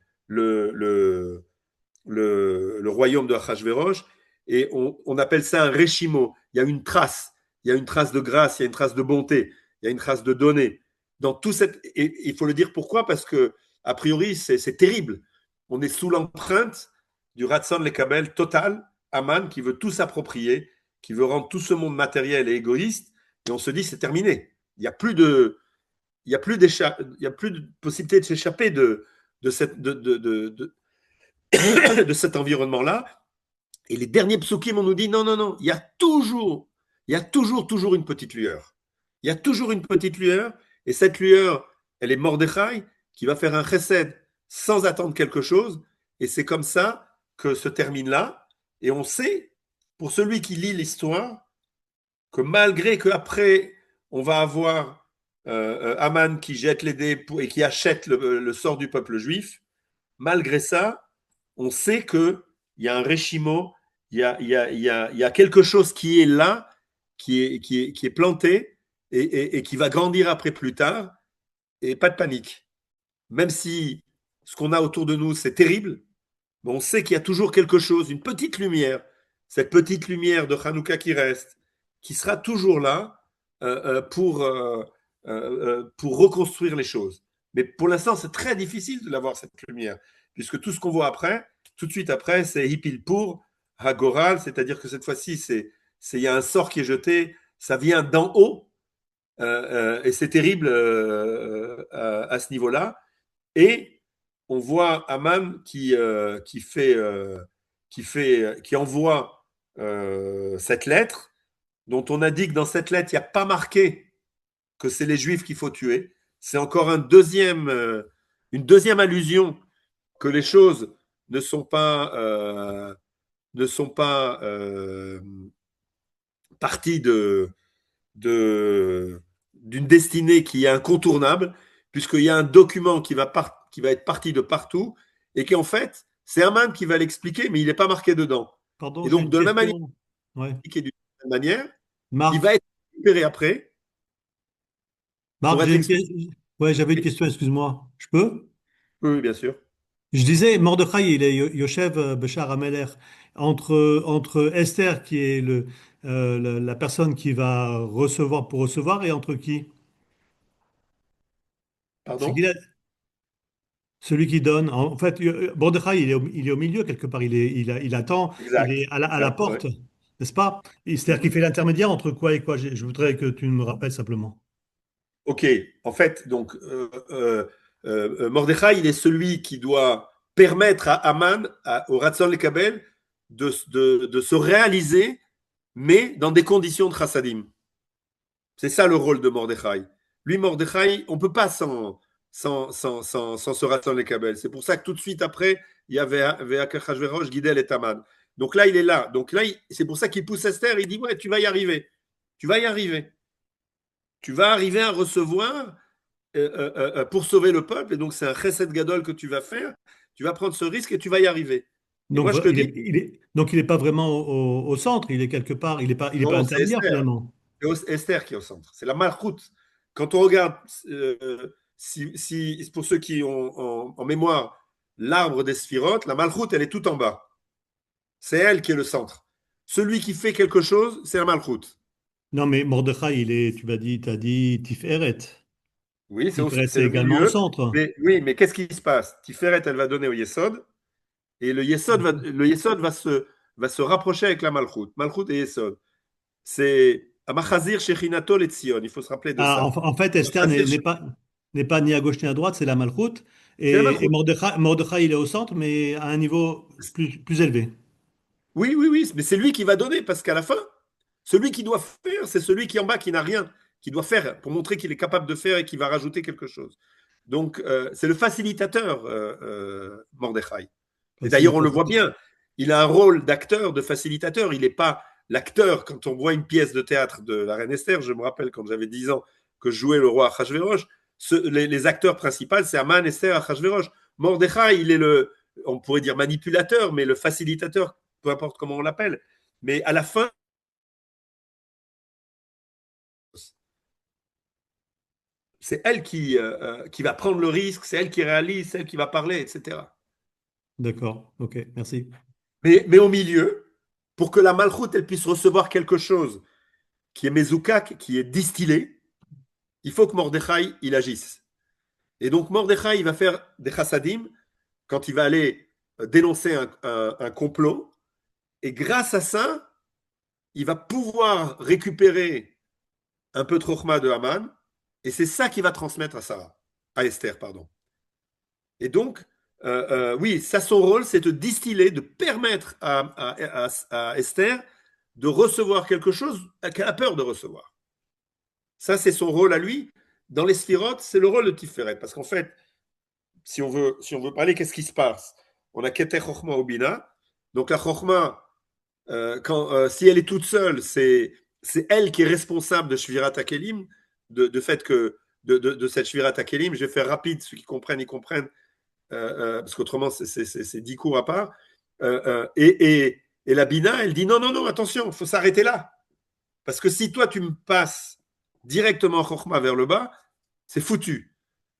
Speaker 2: royaume de Achashverosh, et on appelle ça un réchimo. Il y a une trace de grâce, il y a une trace de bonté, il y a une trace de donner. Dans tout et il faut le dire pourquoi, parce que a priori c'est terrible. On est sous l'empreinte du Ratzon Lekabel total, Haman qui veut tout s'approprier, qui veut rendre tout ce monde matériel et égoïste, et on se dit c'est terminé. Il n'y a plus de possibilité de s'échapper de cet environnement-là. Et les derniers psukim, on nous dit non, il y a toujours une petite lueur. Il y a toujours une petite lueur, et cette lueur, elle est Mordechai, qui va faire un chesed sans attendre quelque chose. Et c'est comme ça que se termine là. Et on sait, pour celui qui lit l'histoire, que malgré qu'après, on va avoir Haman qui jette les dés et qui achète le sort du peuple juif, malgré ça, on sait qu'il y a un réchimo, il y a quelque chose qui est là, qui est planté et qui va grandir après plus tard, et pas de panique. Même si ce qu'on a autour de nous, c'est terrible, mais on sait qu'il y a toujours quelque chose, une petite lumière, cette petite lumière de Hanouka qui reste, qui sera toujours là pour reconstruire les choses. Mais pour l'instant, c'est très difficile de l'avoir, cette lumière, puisque tout ce qu'on voit après, tout de suite après, c'est Hipilpur, Hagoral, c'est-à-dire que cette fois-ci, il y a un sort qui est jeté, ça vient d'en haut, et c'est terrible à ce niveau-là. Et on voit Haman qui envoie cette lettre, dont on a dit que dans cette lettre, il n'y a pas marqué que c'est les Juifs qu'il faut tuer. C'est encore une deuxième allusion que les choses ne sont pas parties d'une destinée qui est incontournable, puisqu'il y a un document qui va être parti de partout, et qui en fait, c'est Haman qui va l'expliquer, mais il n'est pas marqué dedans.
Speaker 4: Pardon,
Speaker 2: Et
Speaker 4: j'ai
Speaker 2: donc,
Speaker 4: une
Speaker 2: de la même manière,
Speaker 4: question. Ouais.
Speaker 2: d'une manière, il
Speaker 4: Marc,
Speaker 2: va être récupéré après
Speaker 4: Marc,
Speaker 2: pour être
Speaker 4: j'ai une
Speaker 2: expliqué.
Speaker 4: question. Ouais, j'avais une question, excuse-moi. Je peux?
Speaker 2: Oui, bien sûr.
Speaker 4: Je disais, Mordechai, il est Yoshev Beshar Hamelech, entre Esther, qui est la personne qui va recevoir pour recevoir, et entre qui? C'est qui
Speaker 2: Pardon.
Speaker 4: celui qui donne. En fait, Mordechai, il est au milieu quelque part. Il attend, il
Speaker 2: Exact.
Speaker 4: est à la
Speaker 2: Ouais.
Speaker 4: porte, n'est-ce pas? C'est-à-dire qu'il
Speaker 2: Mhm.
Speaker 4: fait l'intermédiaire entre quoi et quoi? Je voudrais que tu me rappelles simplement.
Speaker 2: Ok. En fait, donc, Mordechai, il est celui qui doit permettre à Haman, au Ratzon Lekabel, de se réaliser, mais dans des conditions de chassadim. C'est ça le rôle de Mordechai. Lui, Mordechai, on ne peut pas sans se rassembler les Kabel. C'est pour ça que tout de suite après, il y avait Ve'akachverosh, Gidel et Taman. Donc là, il est là. Donc là, c'est pour ça qu'il pousse Esther. Il dit ouais, tu vas y arriver. Tu vas y arriver. Tu vas arriver à recevoir pour sauver le peuple. Et donc, c'est un chesed gadol que tu vas faire. Tu vas prendre ce risque et tu vas y arriver. Et
Speaker 4: Donc,
Speaker 2: moi, je te dis,
Speaker 4: donc il est pas vraiment au centre, il est quelque part, il est pas
Speaker 2: non, c'est
Speaker 4: intermédiaire
Speaker 2: Esther.
Speaker 4: finalement.
Speaker 2: C'est Esther qui est au centre. C'est la malchoute. Quand on regarde, pour ceux qui ont en mémoire l'arbre des sphirotes, la malchoute, elle est tout en bas. C'est elle qui est le centre. Celui qui fait quelque chose, c'est la malchoute.
Speaker 4: Non, mais Mordechai, tu as dit Tiferet.
Speaker 2: Oui,
Speaker 4: Tiferet,
Speaker 2: c'est
Speaker 4: c'est
Speaker 2: le
Speaker 4: également au
Speaker 2: milieu.
Speaker 4: centre.
Speaker 2: Mais, oui, mais qu'est-ce qui se passe? Tiferet, elle va donner au Yesod, et le Yesod va se rapprocher avec la malchoute. Malchoute et Yesod. C'est Amachazir Shechinato et Tzion. Il faut se rappeler de
Speaker 4: Ah,
Speaker 2: ça.
Speaker 4: en fait, Esther
Speaker 2: Amachazir,
Speaker 4: n'est pas ni à gauche ni à droite, c'est la Malchoute.
Speaker 2: c'est la
Speaker 4: Et
Speaker 2: malchoute.
Speaker 4: Mordechai, il est au centre, mais à un niveau plus élevé.
Speaker 2: Oui, oui, oui, mais c'est lui qui va donner, parce qu'à la fin, celui qui doit faire, c'est celui qui est en bas, qui n'a rien, qui doit faire pour montrer qu'il est capable de faire et qui va rajouter quelque chose. Donc, c'est le facilitateur, Mordechai. Et d'ailleurs, on le voit bien, il a un rôle d'acteur, de facilitateur. Il n'est pas l'acteur. Quand on voit une pièce de théâtre de la Reine Esther, je me rappelle quand j'avais 10 ans que je jouais le roi Achashverosh, les acteurs principaux, c'est Aman, Esther, Achashverosh. Mordechai, il est on pourrait dire manipulateur, mais le facilitateur, peu importe comment on l'appelle. Mais à la fin, c'est elle qui va prendre le risque, c'est elle qui réalise, c'est elle qui va parler, etc.
Speaker 4: D'accord, ok, merci.
Speaker 2: Mais au milieu, pour que la malchoute elle puisse recevoir quelque chose qui est mezoukak, qui est distillé, il faut que Mordechai il agisse. Et donc Mordechai il va faire des chassadim quand il va aller dénoncer un complot. Et grâce à ça, il va pouvoir récupérer un peu de chokhmah de Haman. Et c'est ça qu'il va transmettre à Esther, pardon. Et donc, oui, ça, son rôle, c'est de distiller, de permettre à Esther de recevoir quelque chose qu'elle a peur de recevoir. Ça, c'est son rôle à lui. Dans les sphirotes, c'est le rôle de Tiferet. Parce qu'en fait, si on veut parler, qu'est-ce qui se passe? On a Keter Chochma ou Bina. Donc la Chochma, si elle est toute seule, c'est elle qui est responsable de Shvirat HaKelim, de fait que de cette Shvirat HaKelim. Je vais faire rapide, ceux qui comprennent, ils comprennent, parce qu'autrement, c'est 10 cours à part. Et la Bina, elle dit non, attention, il faut s'arrêter là. Parce que si toi, tu me passes directement Chochma vers le bas, c'est foutu.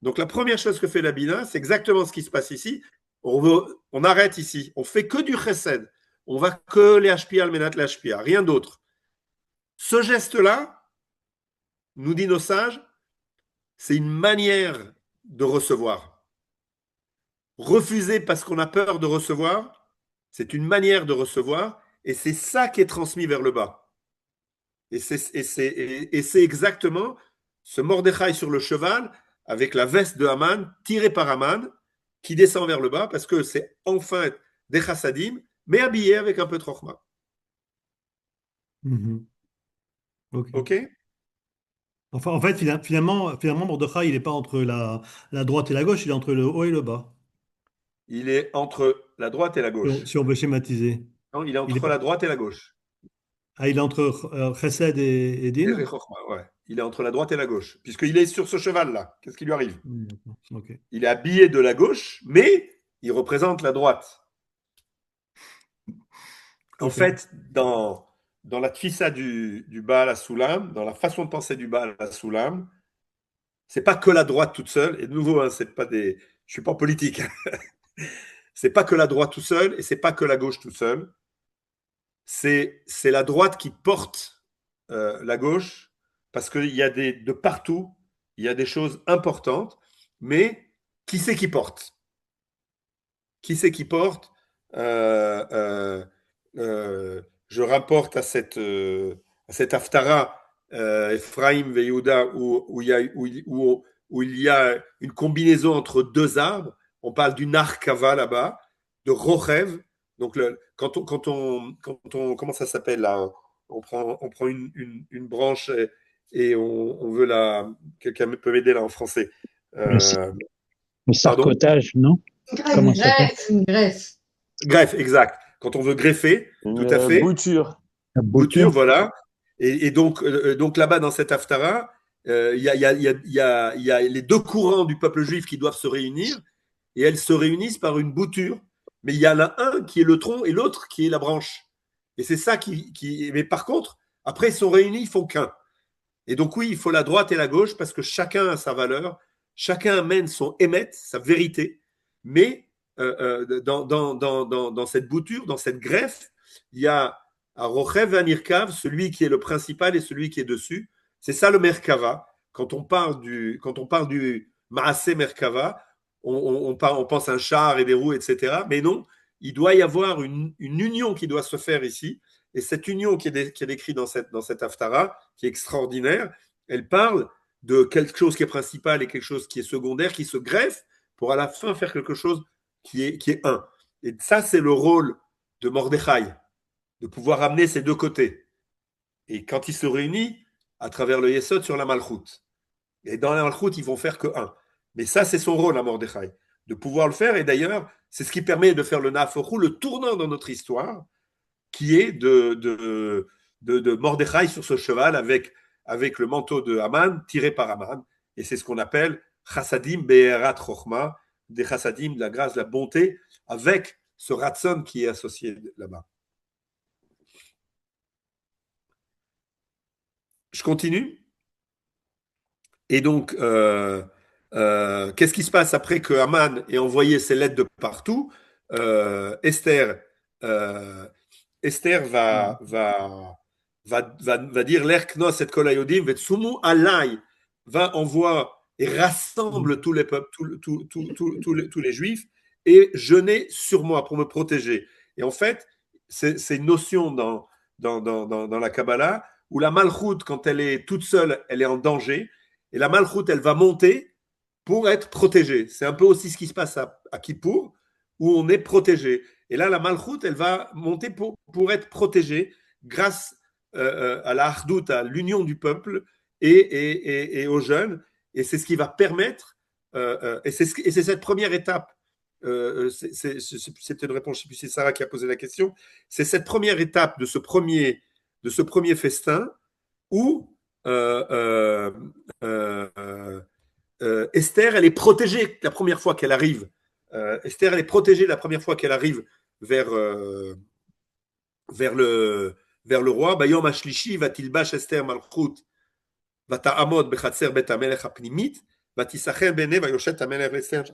Speaker 2: Donc la première chose que fait la Bina, c'est exactement ce qui se passe ici. On arrête ici. On fait que du chesed. On va que les HPA, le menat, les HPA, rien d'autre. Ce geste-là, nous dit nos sages, c'est une manière de recevoir. Refuser parce qu'on a peur de recevoir, c'est une manière de recevoir, et c'est ça qui est transmis vers le bas. Et c'est exactement ce Mordechai sur le cheval, avec la veste de Haman, tirée par Haman, qui descend vers le bas, parce que c'est enfin des chassadim, mais habillé avec un peu de chokhmah. Ok.
Speaker 4: Enfin, en fait, finalement, Mordechai, il n'est pas entre la droite et la gauche, il est entre le haut et le bas,
Speaker 2: Il est entre la droite et la gauche.
Speaker 4: si on veut schématiser.
Speaker 2: Non, il est
Speaker 4: Il est
Speaker 2: entre
Speaker 4: pas-
Speaker 2: la droite et la gauche.
Speaker 4: il est entre Chesed et
Speaker 2: Et
Speaker 4: Din?
Speaker 2: chokhmah, ouais. Il est entre la droite et la gauche, puisqu'il est sur ce cheval-là. Qu'est-ce qui lui arrive?
Speaker 4: D'accord. Ok.
Speaker 2: Il est habillé de la gauche, mais il représente la droite. En
Speaker 4: Ok.
Speaker 2: fait, dans la tfissa du Baal HaSulam, dans la façon de penser du Baal HaSulam, c'est pas que la droite toute seule. Et de nouveau, hein, je suis pas politique. C'est pas que la droite tout seul et c'est pas que la gauche tout seul. C'est la droite qui porte la gauche parce qu'il y a de partout, il y a des choses importantes. Mais qui c'est qui porte? Qui c'est qui porte? Euh, euh, je rapporte à cette Haftara, Ephraim et Yehuda, où il y a une combinaison entre deux arbres. On parle d'une Arkava là-bas, de Rochev. Donc, comment ça s'appelle là? On prend une branche et on veut la. Quelqu'un peut m'aider là en français.
Speaker 5: Le,
Speaker 2: Euh,
Speaker 5: le
Speaker 2: pardon?
Speaker 5: sarcotage, non? Comment ça s'appelle?
Speaker 3: Une greffe.
Speaker 2: Greffe, exact. Quand on veut greffer, tout à
Speaker 1: Une
Speaker 2: fait.
Speaker 1: bouture.
Speaker 5: La
Speaker 2: Bouture,
Speaker 5: bouture?
Speaker 2: voilà. Et donc là-bas, dans cette Haftara, il y a les deux courants du peuple juif qui doivent se réunir, et elles se réunissent par une bouture. Mais il y en a un qui est le tronc et l'autre qui est la branche. Et c'est ça Mais par contre, après, ils sont réunis, ils font qu'un. Et donc oui, il faut la droite et la gauche parce que chacun a sa valeur, chacun amène son émet, sa vérité. Mais dans cette bouture, dans cette greffe, il y a un Rochev et un Irkav, celui qui est le principal et celui qui est dessus. C'est ça le Merkava. Quand on parle du Maasé Merkava, on pense à un char et des roues, etc. Mais non, il doit y avoir une union qui doit se faire ici. Et cette union qui est décrite dans cette Haftara, qui est extraordinaire, elle parle de quelque chose qui est principal et quelque chose qui est secondaire, qui se greffe pour à la fin faire quelque chose qui est un. Et ça, c'est le rôle de Mordechai, de pouvoir amener ces deux côtés. Et quand ils se réunissent, à travers le Yesod sur la Malchut. Et dans la Malchut, ils vont faire que un. Mais ça, c'est son rôle à Mordechai, de pouvoir le faire. Et d'ailleurs, c'est ce qui permet de faire le Nafochou, le tournant dans notre histoire, qui est de Mordechai sur ce cheval avec le manteau de Haman tiré par Haman. Et c'est ce qu'on appelle Chassadim Be'erat Chochma, des Chassadim, de la grâce, de la bonté, avec ce Ratson qui est associé là-bas. Je continue. Et donc, qu'est-ce qui se passe après que Haman ait envoyé ses lettres de partout? Esther va dire l'Erknos et Kolayodim, Vetsumu Alai, envoie et rassemble tous les peuples, tous les juifs, et jeûner sur moi pour me protéger. Et en fait, c'est une notion dans la Kabbalah où la Malchut, quand elle est toute seule, elle est en danger, et la Malchut, elle va monter pour être protégée. C'est un peu aussi ce qui se passe à Kippour, où on est protégé. Et là, la Malchut, elle va monter pour être protégée grâce à la Hardout, à l'union du peuple et aux jeunes. Et c'est ce qui va permettre et c'est cette première étape. C'est une réponse, je ne sais plus si c'est Sarah qui a posé la question. C'est cette première étape de ce premier festin où Esther, elle est protégée la première fois qu'elle arrive. Esther, elle est protégée la première fois qu'elle arrive vers le roi. Bayom Ashlishi, Vatilbash Esther Malchut, Vata'amod Bechatzer Bet Amelech Apnimit, Vatisacher Bene, Vayoshet Amelech Esther.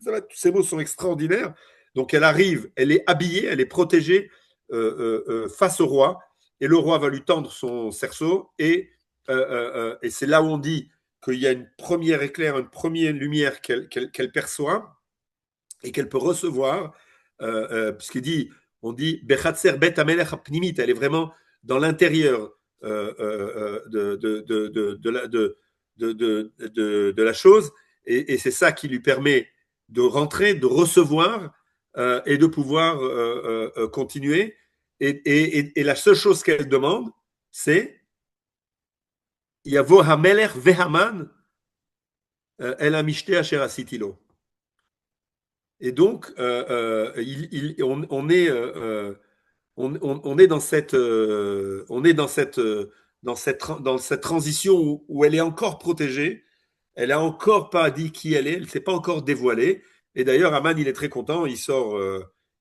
Speaker 2: Tous ces mots sont extraordinaires. Donc elle arrive, elle est habillée, elle est protégée face au roi, et le roi va lui tendre son cerceau, et c'est là où on dit qu'il y a une première éclair, une première lumière qu'elle perçoit et qu'elle peut recevoir, puisqu'il dit, on dit Bechatzer Bet Amelech Apnimit, elle est vraiment dans l'intérieur de la chose, et c'est ça qui lui permet de rentrer, de recevoir et de pouvoir continuer. Et la seule chose qu'elle demande, c'est Yavo Hamelech Vehaman El Amishte Asher Asitilo. Et donc, on est dans cette transition où elle est encore protégée. Elle n'a encore pas dit qui elle est, elle ne s'est pas encore dévoilée. Et d'ailleurs, Aman, il est très content, il sort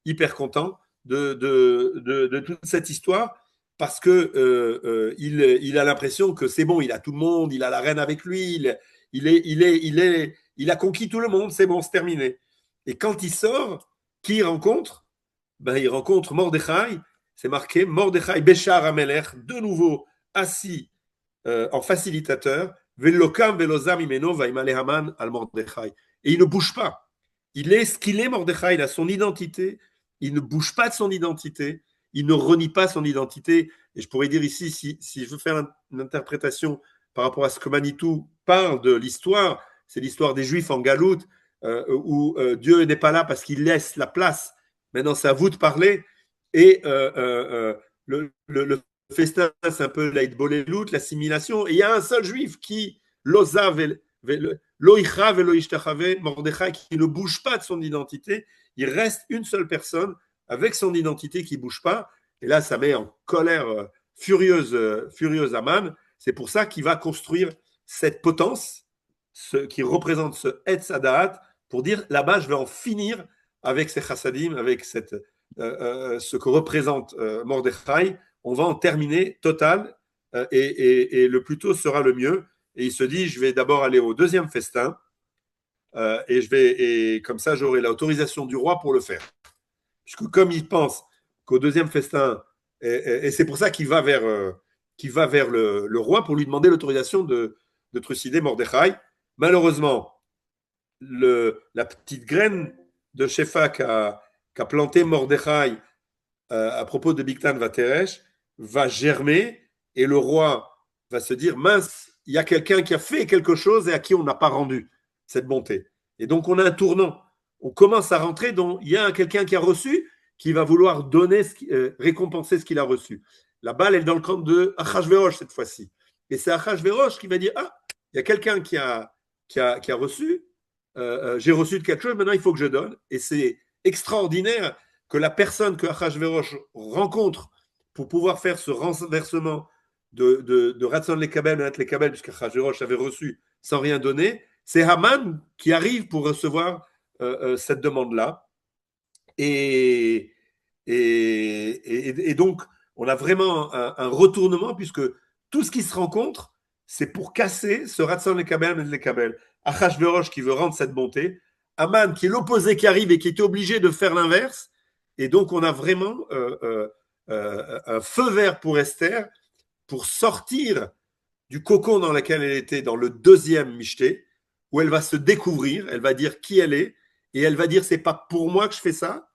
Speaker 2: hyper content de toute cette histoire, parce que il a l'impression que c'est bon, il a tout le monde, il a la reine avec lui, il a conquis tout le monde, c'est bon, c'est terminé. Et quand il sort, qui il rencontre? Il rencontre Mordechai, c'est marqué Mordechai Béchar Amelech, de nouveau assis en facilitateur, Velokam Velozam Imeno Vaimale Haman al Mordechai. Et il ne bouge pas. Il est ce qu'il est, Mordechai, il a son identité, il ne bouge pas de son identité, il ne renie pas son identité. Et je pourrais dire ici, si je veux faire une interprétation par rapport à ce que Manitou parle de l'histoire, c'est l'histoire des Juifs en Galoute, où Dieu n'est pas là parce qu'il laisse la place. Maintenant, c'est à vous de parler. Et le festin, c'est un peu l'aïdbolélout, l'assimilation. Et il y a un seul juif qui, Loza, Loïcha, Veloïchtachave, Mordechai, qui ne bouge pas de son identité. Il reste une seule personne avec son identité qui ne bouge pas. Et là, ça met en colère furieuse Aman. C'est pour ça qu'il va construire cette potence, qui représente ce Etz Adaat, pour dire là-bas, je vais en finir avec ces chassadim, avec ce que représente Mordechai. On va en terminer total, et le plus tôt sera le mieux. Et il se dit, je vais d'abord aller au deuxième festin, et comme ça, j'aurai l'autorisation du roi pour le faire. Puisque comme il pense qu'au deuxième festin, et c'est pour ça qu'il va vers le roi pour lui demander l'autorisation de trucider Mordechai. Malheureusement, la petite graine de Shefa qu'a planté Mordechai à propos de Bigtan Vateresh va germer, et le roi va se dire, mince, il y a quelqu'un qui a fait quelque chose et à qui on n'a pas rendu cette bonté. Et donc on a un tournant. On commence à rentrer dans, il y a quelqu'un qui a reçu, qui va vouloir donner, récompenser ce qu'il a reçu. La balle est dans le camp de Achashverosh cette fois-ci. Et c'est Achashverosh qui va dire, ah, il y a quelqu'un qui a reçu, j'ai reçu de quelque chose, maintenant il faut que je donne. Et c'est extraordinaire que la personne que Achashverosh rencontre pour pouvoir faire ce renversement de Ratson Lekabel, Menat Lekabel, puisque Achashverosh avait reçu sans rien donner, c'est Haman qui arrive pour recevoir cette demande-là. Et donc, on a vraiment un retournement, puisque tout ce qui se rencontre, c'est pour casser ce Ratson Lekabel, Menat Lekabel. Achashverosh qui veut rendre cette bonté, Haman qui est l'opposé qui arrive et qui était obligé de faire l'inverse. Et donc, on a vraiment un feu vert pour Esther pour sortir du cocon dans lequel elle était dans le deuxième Michté, où elle va se découvrir, elle va dire qui elle est, et elle va dire c'est pas pour moi que je fais ça,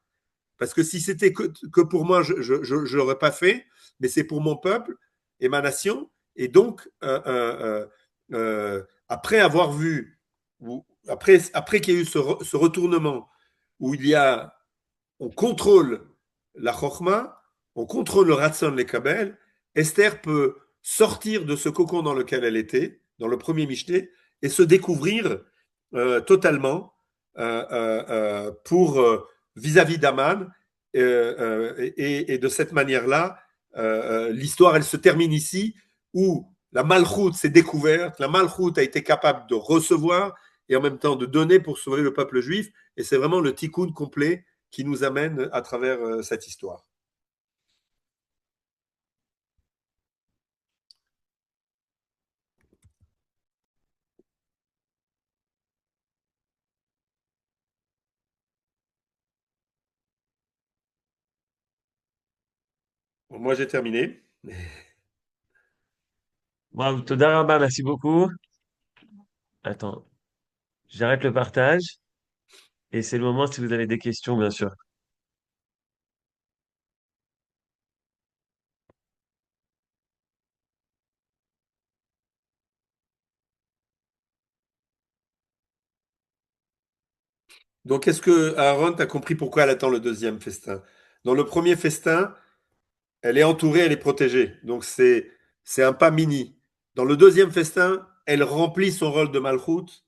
Speaker 2: parce que si c'était que pour moi, je l'aurais pas fait, mais c'est pour mon peuple et ma nation. Et donc, après avoir vu, après qu'il y ait eu ce retournement, où on contrôle la Chokhma, on contrôle le Ratson Lekabel, Esther peut sortir de ce cocon dans lequel elle était, dans le premier Michté, et se découvrir totalement pour vis-à-vis d'Aman. Et de cette manière-là, l'histoire, elle se termine ici, où la Malchoute s'est découverte, la Malchoute a été capable de recevoir et en même temps de donner pour sauver le peuple juif. Et c'est vraiment le tikkun complet qui nous amène à travers cette histoire. Bon, moi, j'ai terminé.
Speaker 1: Bravo, Toda Rabba, merci beaucoup. Attends, j'arrête le partage et c'est le moment si vous avez des questions, bien sûr.
Speaker 2: Donc, est-ce que Aaron, tu as compris pourquoi elle attend le deuxième festin? Dans le premier festin, elle est entourée, elle est protégée. Donc, c'est un pas mini. Dans le deuxième festin, elle remplit son rôle de Malchut.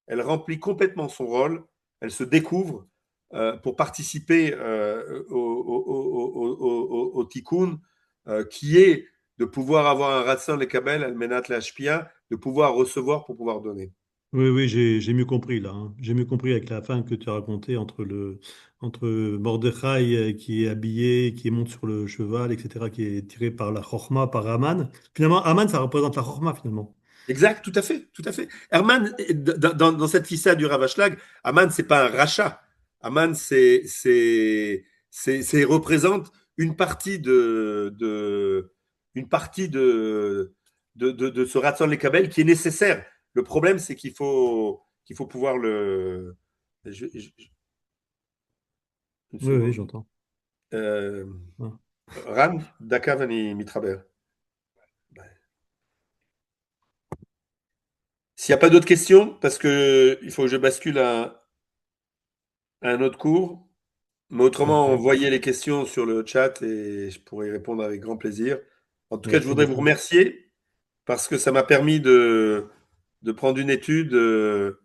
Speaker 2: Elle remplit complètement son rôle. Elle se découvre pour participer au tikkun, qui est de pouvoir avoir un ratson les kabel, al menat l'ashpia, de pouvoir recevoir pour pouvoir donner.
Speaker 4: Oui, oui, j'ai mieux compris là, hein. J'ai mieux compris avec la fin que tu as raconté entre Mordechai qui est habillé, qui monte sur le cheval, etc., qui est tiré par la Chorma, par Aman. Finalement, Aman, ça représente la Chorma, finalement.
Speaker 2: Exact, tout à fait, tout à fait. Herman, dans cette fissa du Ravashlag, Aman, c'est pas un rachat. Aman, représente une partie de ce Ratson les Kabel qui est nécessaire. Le problème, c'est qu'il faut pouvoir le. Une
Speaker 4: Oui, oui,
Speaker 2: seconde.
Speaker 4: j'entends.
Speaker 2: Euh,
Speaker 4: Ah.
Speaker 2: Ran, Dakav, Mitraber. S'il n'y a pas d'autres questions, parce qu'il faut que je bascule à un autre cours, mais autrement,
Speaker 4: D'accord.
Speaker 2: envoyez les questions sur le chat et je pourrai y répondre avec grand plaisir. En tout cas, je
Speaker 4: Merci
Speaker 2: voudrais vous
Speaker 4: beaucoup.
Speaker 2: remercier parce que ça m'a permis de prendre une étude que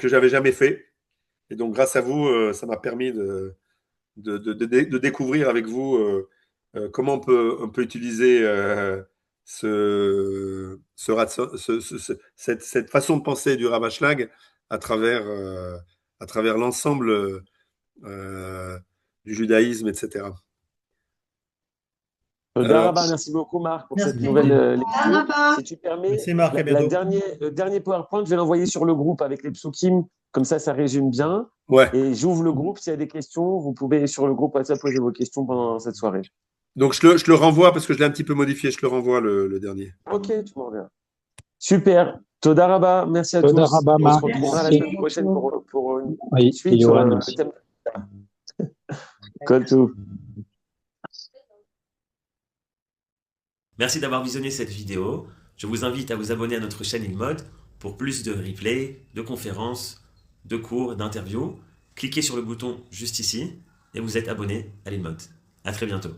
Speaker 2: j'avais jamais fait. Et donc, grâce à vous, ça m'a permis de découvrir avec vous comment on peut utiliser cette façon de penser du Ravashlag à à travers l'ensemble du judaïsme, etc.
Speaker 1: Toda
Speaker 2: Alors,
Speaker 1: Rabba, merci beaucoup, Marc, pour cette
Speaker 4: Merci.
Speaker 1: nouvelle lecture. Si tu permets,
Speaker 4: Merci Marc, à bientôt.
Speaker 1: le dernier PowerPoint, je vais l'envoyer sur le groupe avec les psukim, comme ça résume bien.
Speaker 2: ouais.
Speaker 1: Et j'ouvre le groupe. S'il y a des questions, vous pouvez sur le groupe WhatsApp poser vos questions pendant cette soirée.
Speaker 2: Donc, je le renvoie parce que je l'ai un petit peu modifié. Je le renvoie le dernier.
Speaker 1: Ok, tu m'en reviens. Super. Toda Rabba, merci à
Speaker 5: Toda
Speaker 1: tous.
Speaker 5: Rabba,
Speaker 1: On se
Speaker 5: Marc.
Speaker 1: retrouvera la
Speaker 5: Merci.
Speaker 1: semaine prochaine pour une
Speaker 5: Oui, et
Speaker 1: suite sur
Speaker 5: Johan
Speaker 1: le
Speaker 5: aussi.
Speaker 1: thème. Call to. Merci d'avoir visionné cette vidéo. Je vous invite à vous abonner à notre chaîne InMode pour plus de replays, de conférences, de cours, d'interviews. Cliquez sur le bouton juste ici et vous êtes abonné à l'InMode. À très bientôt.